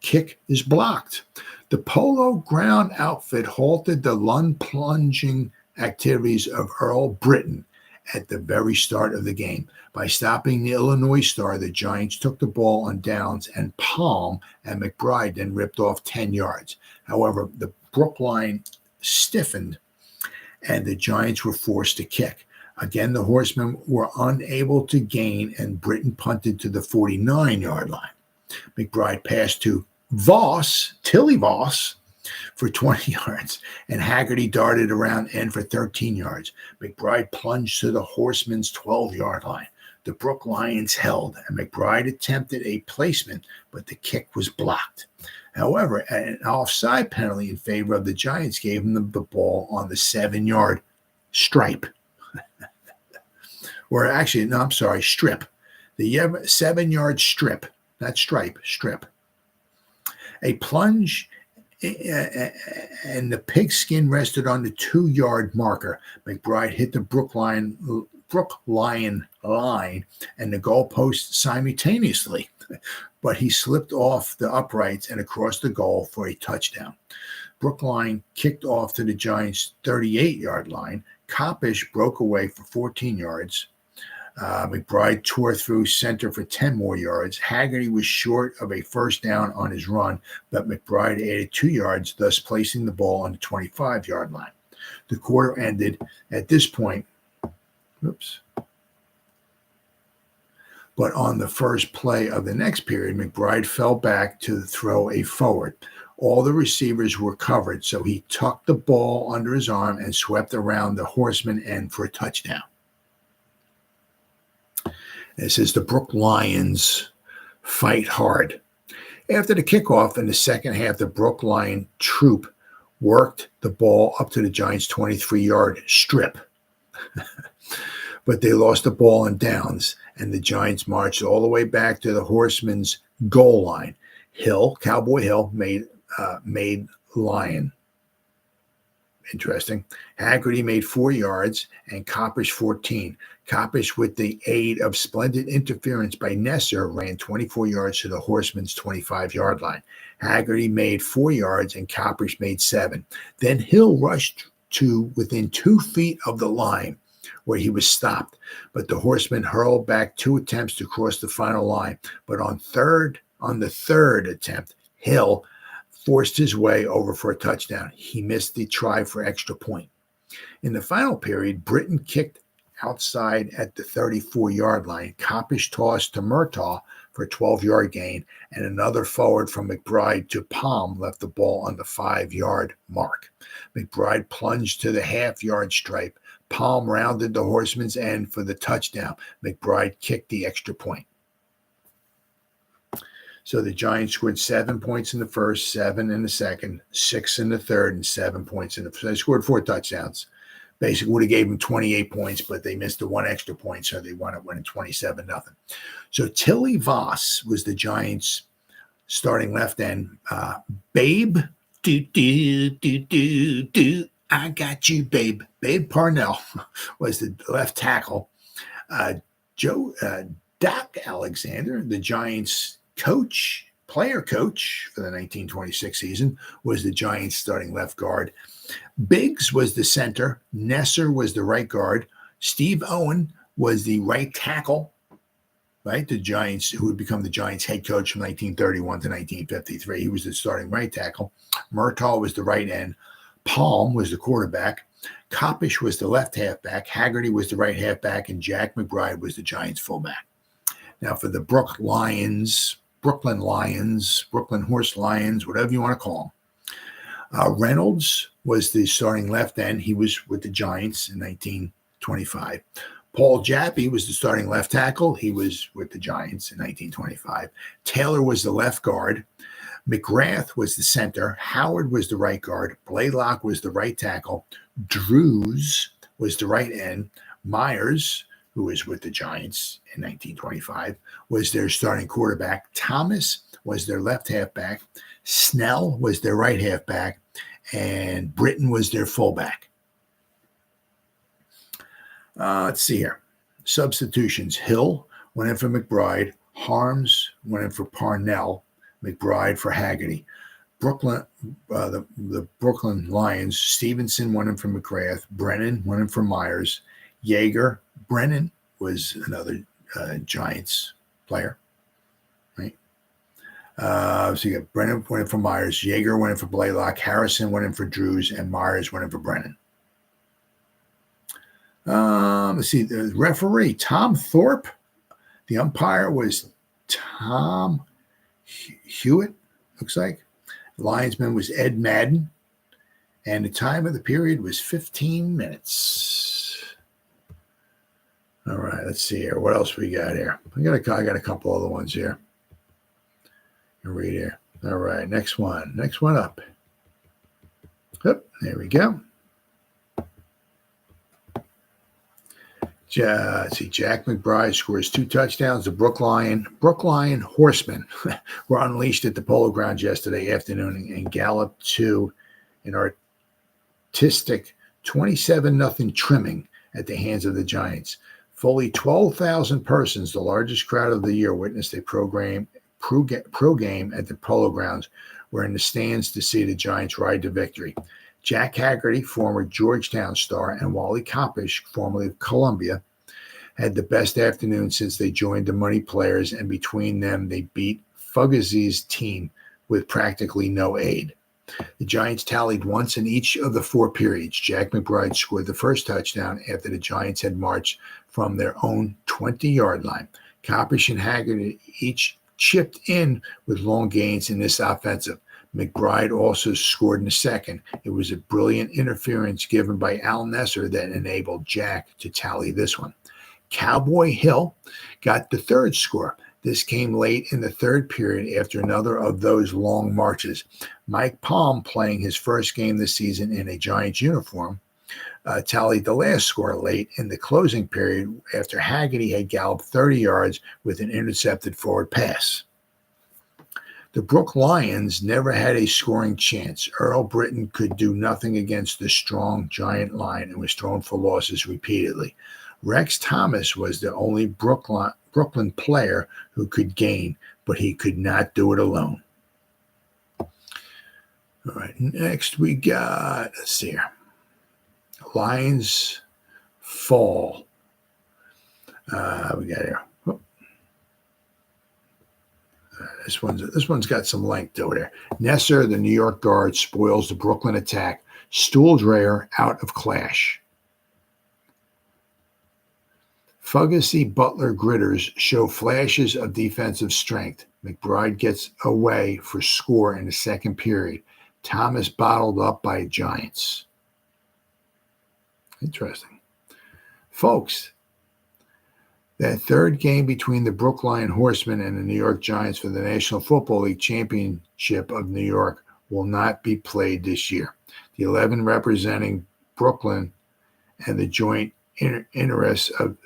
Kick is blocked. The Polo Ground outfit halted the plunging activities of Earl Britton at the very start of the game. By stopping the Illinois star, the Giants took the ball on downs, and Palm and McBride then ripped off 10 yards. However, the Brook line stiffened, and the Giants were forced to kick. Again, the Horsemen were unable to gain, and Britton punted to the 49-yard line. McBride passed to Tilly Voss, for 20 yards, and Haggerty darted around end for 13 yards. McBride plunged to the Horsemen's 12-yard line. The Brook Lions held, and McBride attempted a placement, but the kick was blocked. However, an offside penalty in favor of the Giants gave him the ball on the 7-yard stripe. Or actually, no, I'm sorry, strip. The 7-yard strip, not stripe, strip. A plunge, and the pigskin rested on the 2-yard marker. McBride hit the Brook Lion line and the goalpost simultaneously, but he slipped off the uprights and across the goal for a touchdown. Brook Lion kicked off to the Giants' 38-yard line. Coppish broke away for 14 yards. McBride tore through center for 10 more yards. Haggerty was short of a first down on his run, but McBride added 2 yards, thus placing the ball on the 25-yard line. The quarter ended at this point. But on the first play of the next period, McBride fell back to throw a forward. All the receivers were covered, so he tucked the ball under his arm and swept around the Horseman end for a touchdown. This is the Brook Lions fight hard. After the kickoff in the second half, the Brook Lion troop worked the ball up to the Giants' 23-yard strip. But they lost the ball on downs, and the Giants marched all the way back to the Horsemen's goal line. Cowboy Hill made Lion. Interesting. Haggerty made 4 yards and Coppish 14. Coppish, with the aid of splendid interference by Nesser, ran 24 yards to the Horsemen's 25-yard line. Haggerty made 4 yards and Coppish made 7. Then Hill rushed to within 2 feet of the line, where he was stopped. But the Horsemen hurled back 2 attempts to cross the final line. But on the third attempt, Hill forced his way over for a touchdown. He missed the try for extra point. In the final period, Britton kicked outside at the 34-yard line. Coppish tossed to Murtaugh for a 12-yard gain, and another forward from McBride to Palm left the ball on the 5-yard mark. McBride plunged to the half-yard stripe. Palm rounded the Horseman's end for the touchdown. McBride kicked the extra point. So the Giants scored 7 points in the first, 7 in the second, 6 in the third, and 7 points in the first. So they scored 4 touchdowns. Basically would have gave them 28 points, but they missed the 1 extra point, so they wound up winning 27-0. So Tilly Voss was the Giants' starting left end. Babe, I got you, babe. Babe Parnell was the left tackle. Doc Alexander, the Giants' player coach for the 1926 season, was the Giants' starting left guard. Biggs was the center. Nesser was the right guard. Steve Owen was the right tackle. right? The Giants, who would become the Giants head coach from 1931 to 1953. He was the starting right tackle. Murtaugh was the right end. Palm was the quarterback. Koppisch was the left halfback. Haggerty was the right halfback. And Jack McBride was the Giants fullback. Now, for the Brooklyn Lions, Brooklyn Horse Lions, whatever you want to call them, Reynolds was the starting left end. He was with the Giants in 1925. Paul Jaffe was the starting left tackle. He was with the Giants in 1925. Taylor was the left guard. McGrath was the center. Howard was the right guard. Blaylock was the right tackle. Drews was the right end. Myers, who was with the Giants in 1925, was their starting quarterback. Thomas was their left halfback. Snell was their right halfback. And Britton was their fullback. Let's see here. Substitutions. Hill went in for McBride. Harms went in for Parnell. McBride for Haggerty. Brooklyn, the Brooklyn Lions, Stevenson went in for McGrath. Brennan went in for Myers. Yeager. Brennan was another Giants player, right? So you got Brennan went in for Myers. Yeager went in for Blaylock. Harrison went in for Drews. And Myers went in for Brennan. Let's see, the referee, Tom Thorpe. The umpire was Tom Hewitt, looks like. The linesman was Ed Madden. And the time of the period was 15 minutes. All right, let's see here. What else we got here? I got a couple other ones here. You read here. All right, next one. Next one up. Yep, there we go. Let's see, Jack McBride scores 2 touchdowns. The Brookline Horsemen were unleashed at the Polo Grounds yesterday afternoon and galloped to an artistic 27-0 trimming at the hands of the Giants. Fully 12,000 persons, the largest crowd of the year, witnessed a pro game at the Polo Grounds, were in the stands to see the Giants ride to victory. Jack Haggerty, former Georgetown star, and Wally Koppisch, formerly of Columbia, had the best afternoon since they joined the Money Players, and between them, they beat Fugazi's team with practically no aid. The Giants tallied once in each of the 4 periods. Jack McBride scored the first touchdown after the Giants had marched from their own 20-yard line. Koppisch and Haggerty each chipped in with long gains in this offensive. McBride also scored in the second. It was a brilliant interference given by Al Nesser that enabled Jack to tally this one. Cowboy Hill got the third score. This came late in the third period after another of those long marches. Mike Palm, playing his first game this season in a Giants uniform, tallied the last score late in the closing period after Haggerty had galloped 30 yards with an intercepted forward pass. The Brook Lions never had a scoring chance. Earl Britton could do nothing against the strong Giant line and was thrown for losses repeatedly. Rex Thomas was the only Brooklyn player who could gain, but he could not do it alone. All right, next we got, let's see here. Lions fall. We got here. This one's got some length to it. Nesser, the New York guard, spoils the Brooklyn attack. Stuhldreher out of clash. Fugazi Butler Gritters show flashes of defensive strength. McBride gets away for score in the second period. Thomas bottled up by Giants. Interesting. Folks, that third game between the Brookline Horsemen and the New York Giants for the National Football League Championship of New York will not be played this year. The 11 representing Brooklyn and the joint interests of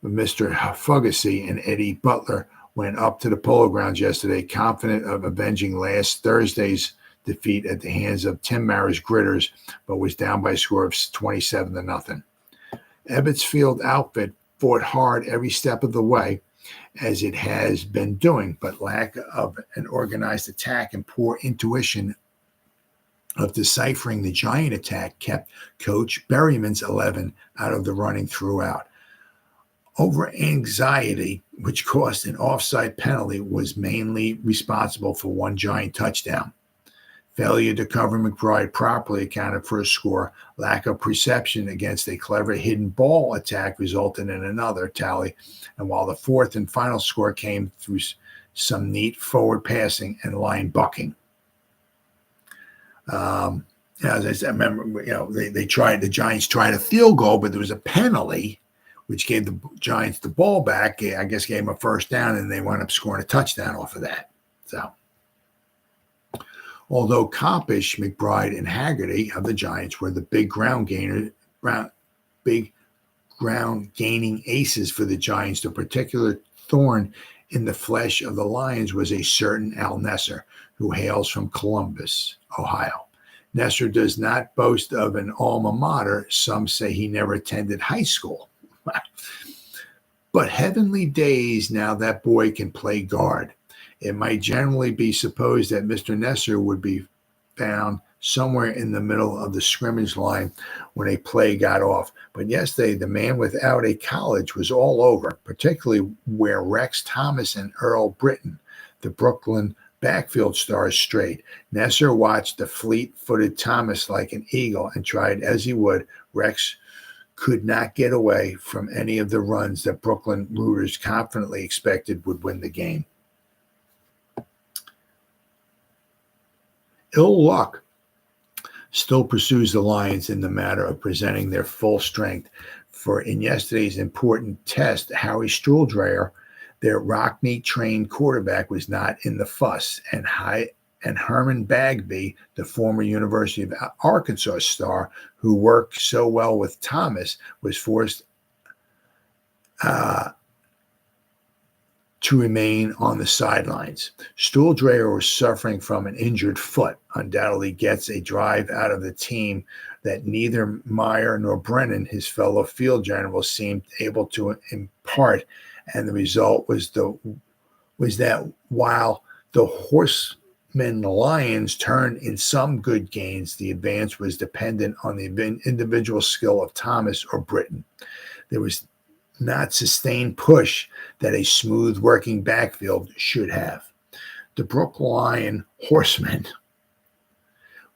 Mr. Fugazi and Eddie Butler went up to the Polo Grounds yesterday, confident of avenging last Thursday's defeat at the hands of Tim Mara's Gritters, but was down by a score of 27-0. Ebbets Field outfit fought hard every step of the way, as it has been doing, but lack of an organized attack and poor intuition of deciphering the Giant attack kept Coach Berryman's 11 out of the running throughout. over anxiety, which cost an offside penalty, was mainly responsible for one Giant touchdown. Failure to cover McBride properly accounted for a score. Lack of perception against a clever hidden ball attack resulted in another tally. And while the fourth and final score came through some neat forward passing and line bucking. As I said, remember, the Giants tried a field goal, but there was a penalty, which gave the Giants the ball back. I guess gave them a first down, and they wound up scoring a touchdown off of that. So, although Koppish, McBride, and Haggerty of the Giants were the big ground gaining aces for the Giants, the particular thorn in the flesh of the Lions was a certain Al Nesser, who hails from Columbus, Ohio. Nesser does not boast of an alma mater. Some say he never attended high school. But heavenly days, now that boy can play guard. It might generally be supposed that Mr. Nesser would be found somewhere in the middle of the scrimmage line when a play got off. But yesterday, the man without a college was all over, particularly where Rex Thomas and Earl Britton, the Brooklyn backfield stars, strayed. Nesser watched the fleet-footed Thomas like an eagle and tried as he would. Rex could not get away from any of the runs that Brooklyn rooters confidently expected would win the game. Ill luck still pursues the Lions in the matter of presenting their full strength. For in yesterday's important test, Howie Struldreyer, their Rockne-trained quarterback, was not in the fuss, and Herman Bagby, the former University of Arkansas star who worked so well with Thomas, was forced to remain on the sidelines. Struldreyer was suffering from an injured foot, undoubtedly gets a drive out of the team that neither Meyer nor Brennan, his fellow field generals, seemed able to impart. And the result was that while the Horsemen Lions turned in some good gains, the advance was dependent on the individual skill of Thomas or Britton. There was not sustained push that a smooth working backfield should have. The Brooklyn Horsemen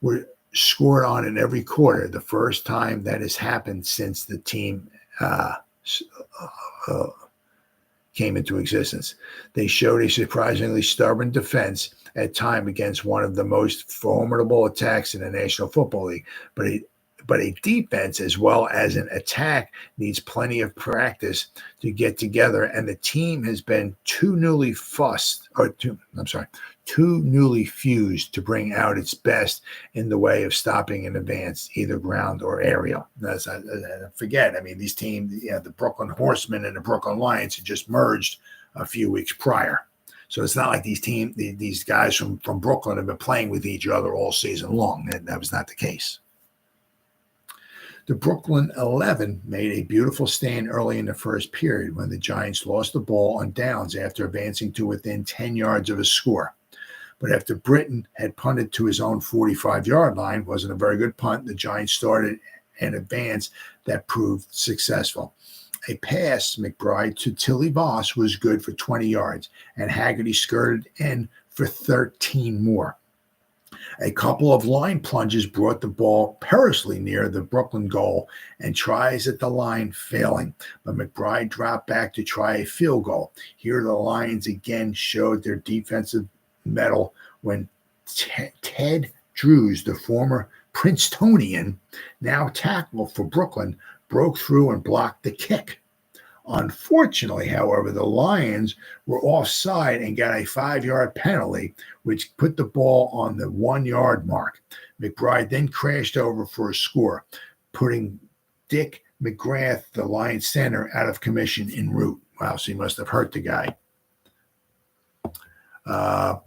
were scored on in every quarter, the first time that has happened since the team came into existence. They showed a surprisingly stubborn defense at time against one of the most formidable attacks in the National Football League, but a defense as well as an attack needs plenty of practice to get together, and the team has been too newly fused to bring out its best in the way of stopping an advance, either ground or aerial. Forget, these teams, the Brooklyn Horsemen and the Brooklyn Lions had just merged a few weeks prior. So it's not like these guys from Brooklyn have been playing with each other all season long. That was not the case. The Brooklyn 11 made a beautiful stand early in the first period when the Giants lost the ball on downs after advancing to within 10 yards of a score. But after Britton had punted to his own 45-yard line, wasn't a very good punt, the Giants started an advance that proved successful. A pass, McBride to Tilly Voss, was good for 20 yards, and Haggerty skirted in for 13 more. A couple of line plunges brought the ball perilously near the Brooklyn goal, and tries at the line failing, but McBride dropped back to try a field goal. Here the Lions again showed their defensive mettle when Ted Drews, the former Princetonian, now tackle for Brooklyn, broke through and blocked the kick. Unfortunately, however, the Lions were offside and got a 5-yard penalty, which put the ball on the 1-yard mark. McBride then crashed over for a score, putting Dick McGrath, the Lions center, out of commission en route. Wow, so he must have hurt the guy.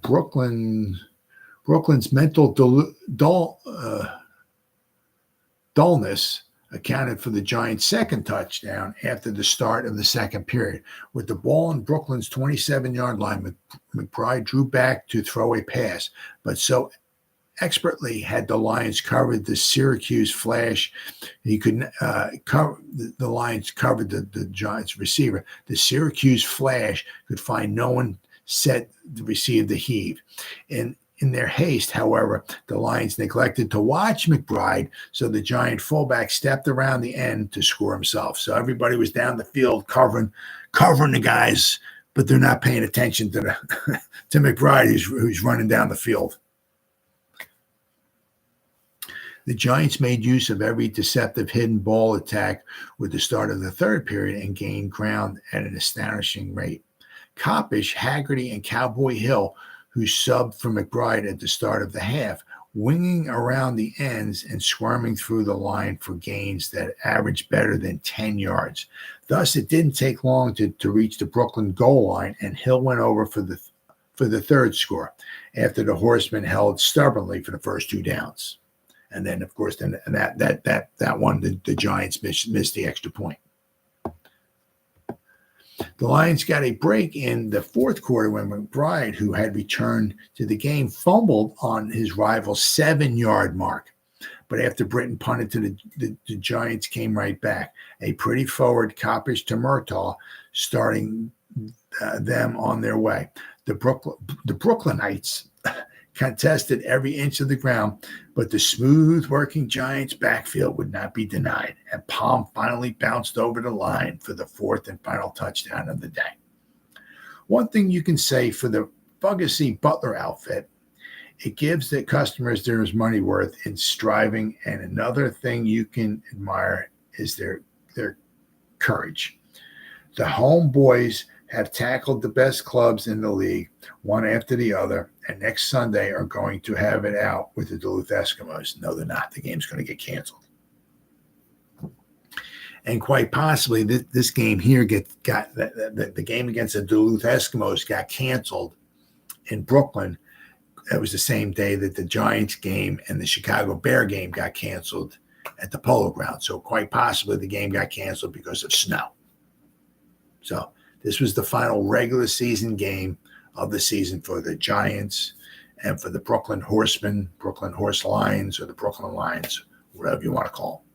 Brooklyn's mental dullness accounted for the Giants' second touchdown after the start of the second period. With the ball on Brooklyn's 27-yard line, McBride drew back to throw a pass, but so expertly had the Lions covered the Syracuse flash. He could cover the Lions covered the Giants receiver. The Syracuse flash could find no one set to receive the heave. And in their haste, however, the Lions neglected to watch McBride, so the Giant fullback stepped around the end to score himself. So everybody was down the field covering the guys, but they're not paying attention to to McBride, who's running down the field. The Giants made use of every deceptive hidden ball attack with the start of the third period and gained ground at an astonishing rate. Coppish, Haggerty, and Cowboy Hill, who subbed for McBride at the start of the half, winging around the ends and squirming through the line for gains that averaged better than 10 yards. Thus, it didn't take long to reach the Brooklyn goal line, and Hill went over for the third score after the Horsemen held stubbornly for the first two downs. And then, of course, that one, the Giants missed the extra point. The Lions got a break in the fourth quarter when McBride, who had returned to the game, fumbled on his rival's 7-yard mark. But after Britton punted to the Giants came right back. A pretty forward Coppish to Murtaugh, starting them on their way. The Brooklynites contested every inch of the ground, but the smooth-working Giants' backfield would not be denied, and Palm finally bounced over the line for the fourth and final touchdown of the day. One thing you can say for the Fugacy Butler outfit, it gives the customers their money worth in striving, and another thing you can admire is their courage. The homeboys have tackled the best clubs in the league, one after the other, and next Sunday are going to have it out with the Duluth Eskimos. No, they're not. The game's going to get canceled. And quite possibly, this game here the game against the Duluth Eskimos got canceled in Brooklyn. It was the same day that the Giants game and the Chicago Bear game got canceled at the Polo Ground. So quite possibly the game got canceled because of snow. So this was the final regular season game of the season for the Giants and for the Brooklyn Horsemen, Brooklyn Horse Lions, or the Brooklyn Lions, whatever you want to call them.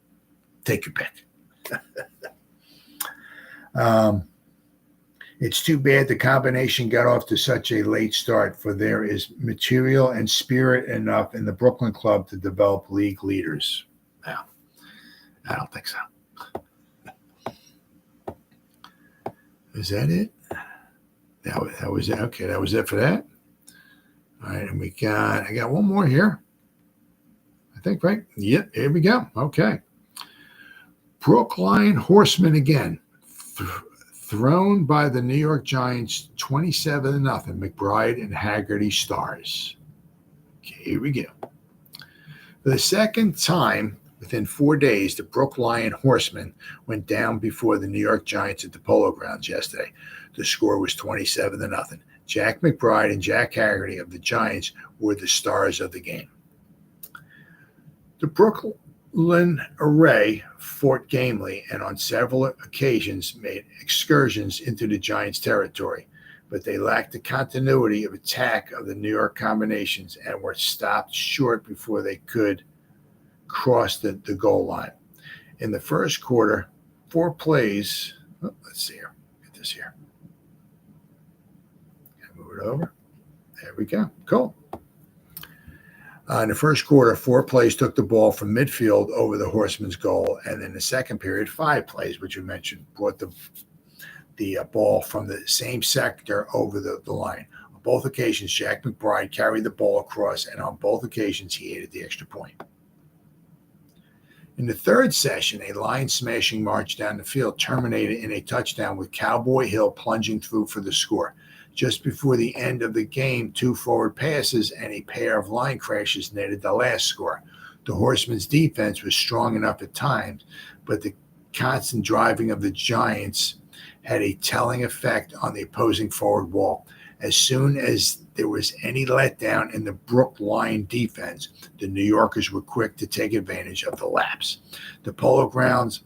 Take your pick. It's too bad the combination got off to such a late start, for there is material and spirit enough in the Brooklyn club to develop league leaders. No, I don't think so. Is that it? That was it. Okay, that was it for that. All right, and I got one more here. I think, right? Yep, here we go. Okay. Brookline Horsemen again. Thrown by the New York Giants 27-0. McBride and Haggerty stars. Okay, here we go. For the second time within 4 days, the Brookline Horsemen went down before the New York Giants at the Polo Grounds yesterday. The score was 27-0. Jack McBride and Jack Haggerty of the Giants were the stars of the game. The Brooklyn Array fought gamely and on several occasions made excursions into the Giants' territory, but they lacked the continuity of attack of the New York combinations and were stopped short before they could cross the goal line. In the first quarter, 4 plays. Let's see here. Get this here. Move it over. There we go. Cool. In the first quarter, 4 plays took the ball from midfield over the Horsemen's goal, and in the second period, 5 plays, which you mentioned, brought the ball from the same sector over the line. On both occasions, Jack McBride carried the ball across, and on both occasions, he aided the extra point. In the third session, a line-smashing march down the field terminated in a touchdown with Cowboy Hill plunging through for the score. Just before the end of the game, 2 forward passes and a pair of line crashes netted the last score. The Horsemen's defense was strong enough at times, but the constant driving of the Giants had a telling effect on the opposing forward wall. As soon as there was any letdown in the Brookline defense, the New Yorkers were quick to take advantage of the lapse. The Polo Grounds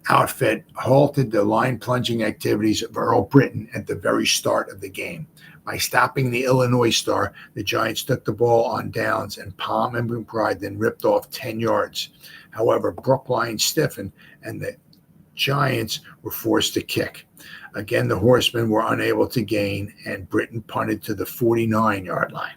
outfit halted the line plunging activities of Earl Britton at the very start of the game. By stopping the Illinois star, the Giants took the ball on downs, and Palm and McBride then ripped off 10 yards. However, Brookline stiffened, and the Giants were forced to kick. Again, the Horsemen were unable to gain, and Britton punted to the 49-yard line.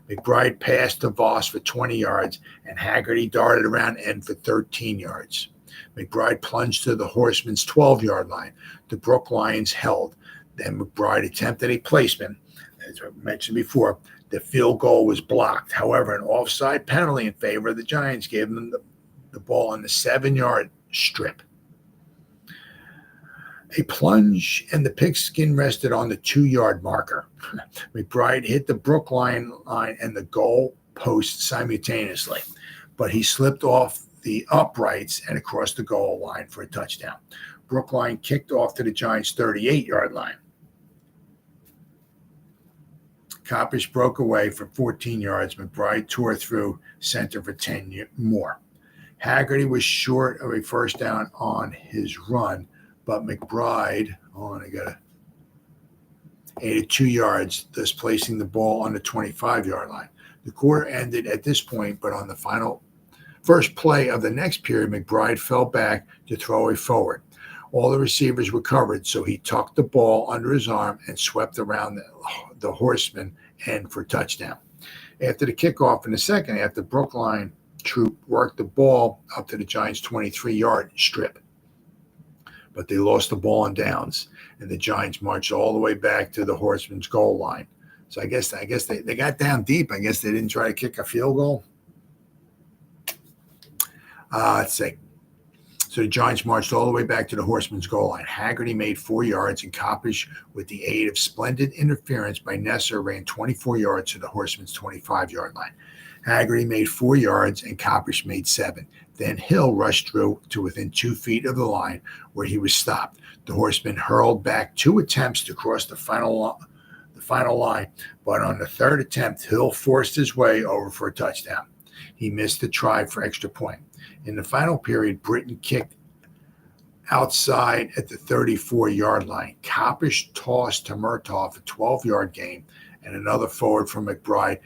McBride passed to Voss for 20 yards, and Haggerty darted around end for 13 yards. McBride plunged to the Horsemen's 12-yard line. The Brook Lions held. Then McBride attempted a placement. As I mentioned before, the field goal was blocked. However, an offside penalty in favor of the Giants gave them the ball on the 7-yard strip. A plunge, and the pigskin rested on the 2-yard marker. McBride hit the Brookline line and the goal post simultaneously, but he slipped off the uprights and across the goal line for a touchdown. Brookline kicked off to the Giants' 38-yard line. Coppish broke away for 14 yards. McBride tore through center for 10 more. Haggerty was short of a first down on his run, but McBride, added 2 yards, thus placing the ball on the 25-yard line. The quarter ended at this point, but on the first play of the next period, McBride fell back to throw a forward. All the receivers were covered, so he tucked the ball under his arm and swept around the Horseman end for touchdown. After the kickoff in the second half, the Brookline troop worked the ball up to the Giants' 23-yard strip, but they lost the ball on downs, and the Giants marched all the way back to the Horsemen's goal line. So I guess they got down deep. I guess they didn't try to kick a field goal. Let's see. So the Giants marched all the way back to the Horsemen's goal line. Haggerty made 4 yards, and Coppish, with the aid of splendid interference by Nesser, ran 24 yards to the Horsemen's 25-yard line. Haggerty made 4 yards, and Coppish made 7. Then Hill rushed through to within 2 feet of the line, where he was stopped. The Horsemen hurled back 2 attempts to cross the final line, but on the third attempt, Hill forced his way over for a touchdown. He missed the try for extra point. In the final period, Britton kicked outside at the 34-yard line. Coppish tossed to Murtaugh a 12-yard gain, and another forward from McBride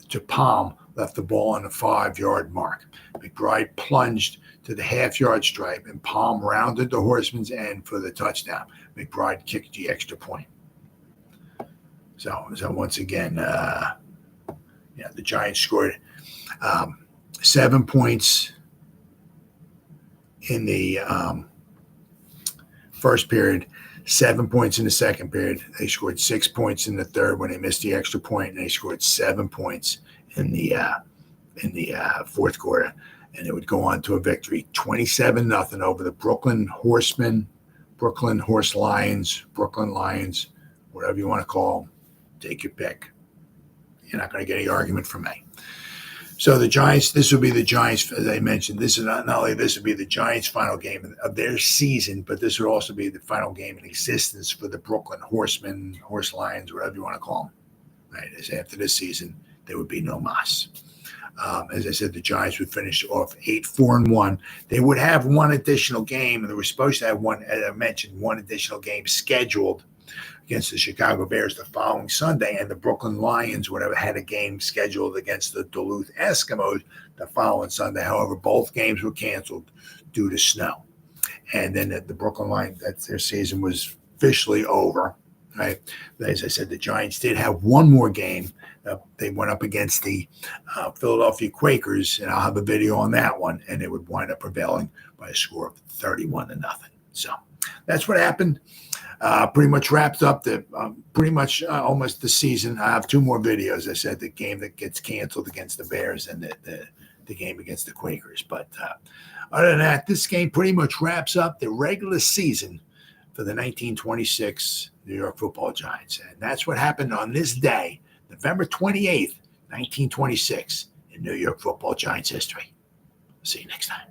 to Palm left the ball on the 5-yard mark. McBride plunged to the half-yard stripe, and Palm rounded the Horseman's end for the touchdown. McBride kicked the extra point. So once again, the Giants scored 7 points in the first period, 7 points in the second period. They scored 6 points in the third when they missed the extra point, and they scored 7 points in the fourth quarter. And it would go on to a victory, 27-0 over the Brooklyn Horsemen, Brooklyn Horse Lions, Brooklyn Lions, whatever you want to call them. Take your pick. You're not going to get any argument from me. So the Giants, this will be the Giants, as I mentioned, this is not only this will be the Giants' final game of their season, but this would also be the final game in existence for the Brooklyn Horsemen, Horse Lions, whatever you want to call them. Right? As after this season, there would be no mas. As I said, the Giants would finish off 8-4-1. They would have one additional game, and they were supposed to have one, as I mentioned, one additional game scheduled against the Chicago Bears the following Sunday, and the Brooklyn Lions would have had a game scheduled against the Duluth Eskimos the following Sunday. However, both games were canceled due to snow. And then the Brooklyn Lions, their season was officially over. Right? As I said, the Giants did have one more game. They went up against the Philadelphia Quakers, and I'll have a video on that one, and they would wind up prevailing by a score of 31-0. So that's what happened. Pretty much wrapped up almost the season. I have 2 more videos. I said the game that gets canceled against the Bears and the game against the Quakers. But other than that, this game pretty much wraps up the regular season for the 1926 New York Football Giants. And that's what happened on this day, November 28th, 1926, in New York Football Giants history. See you next time.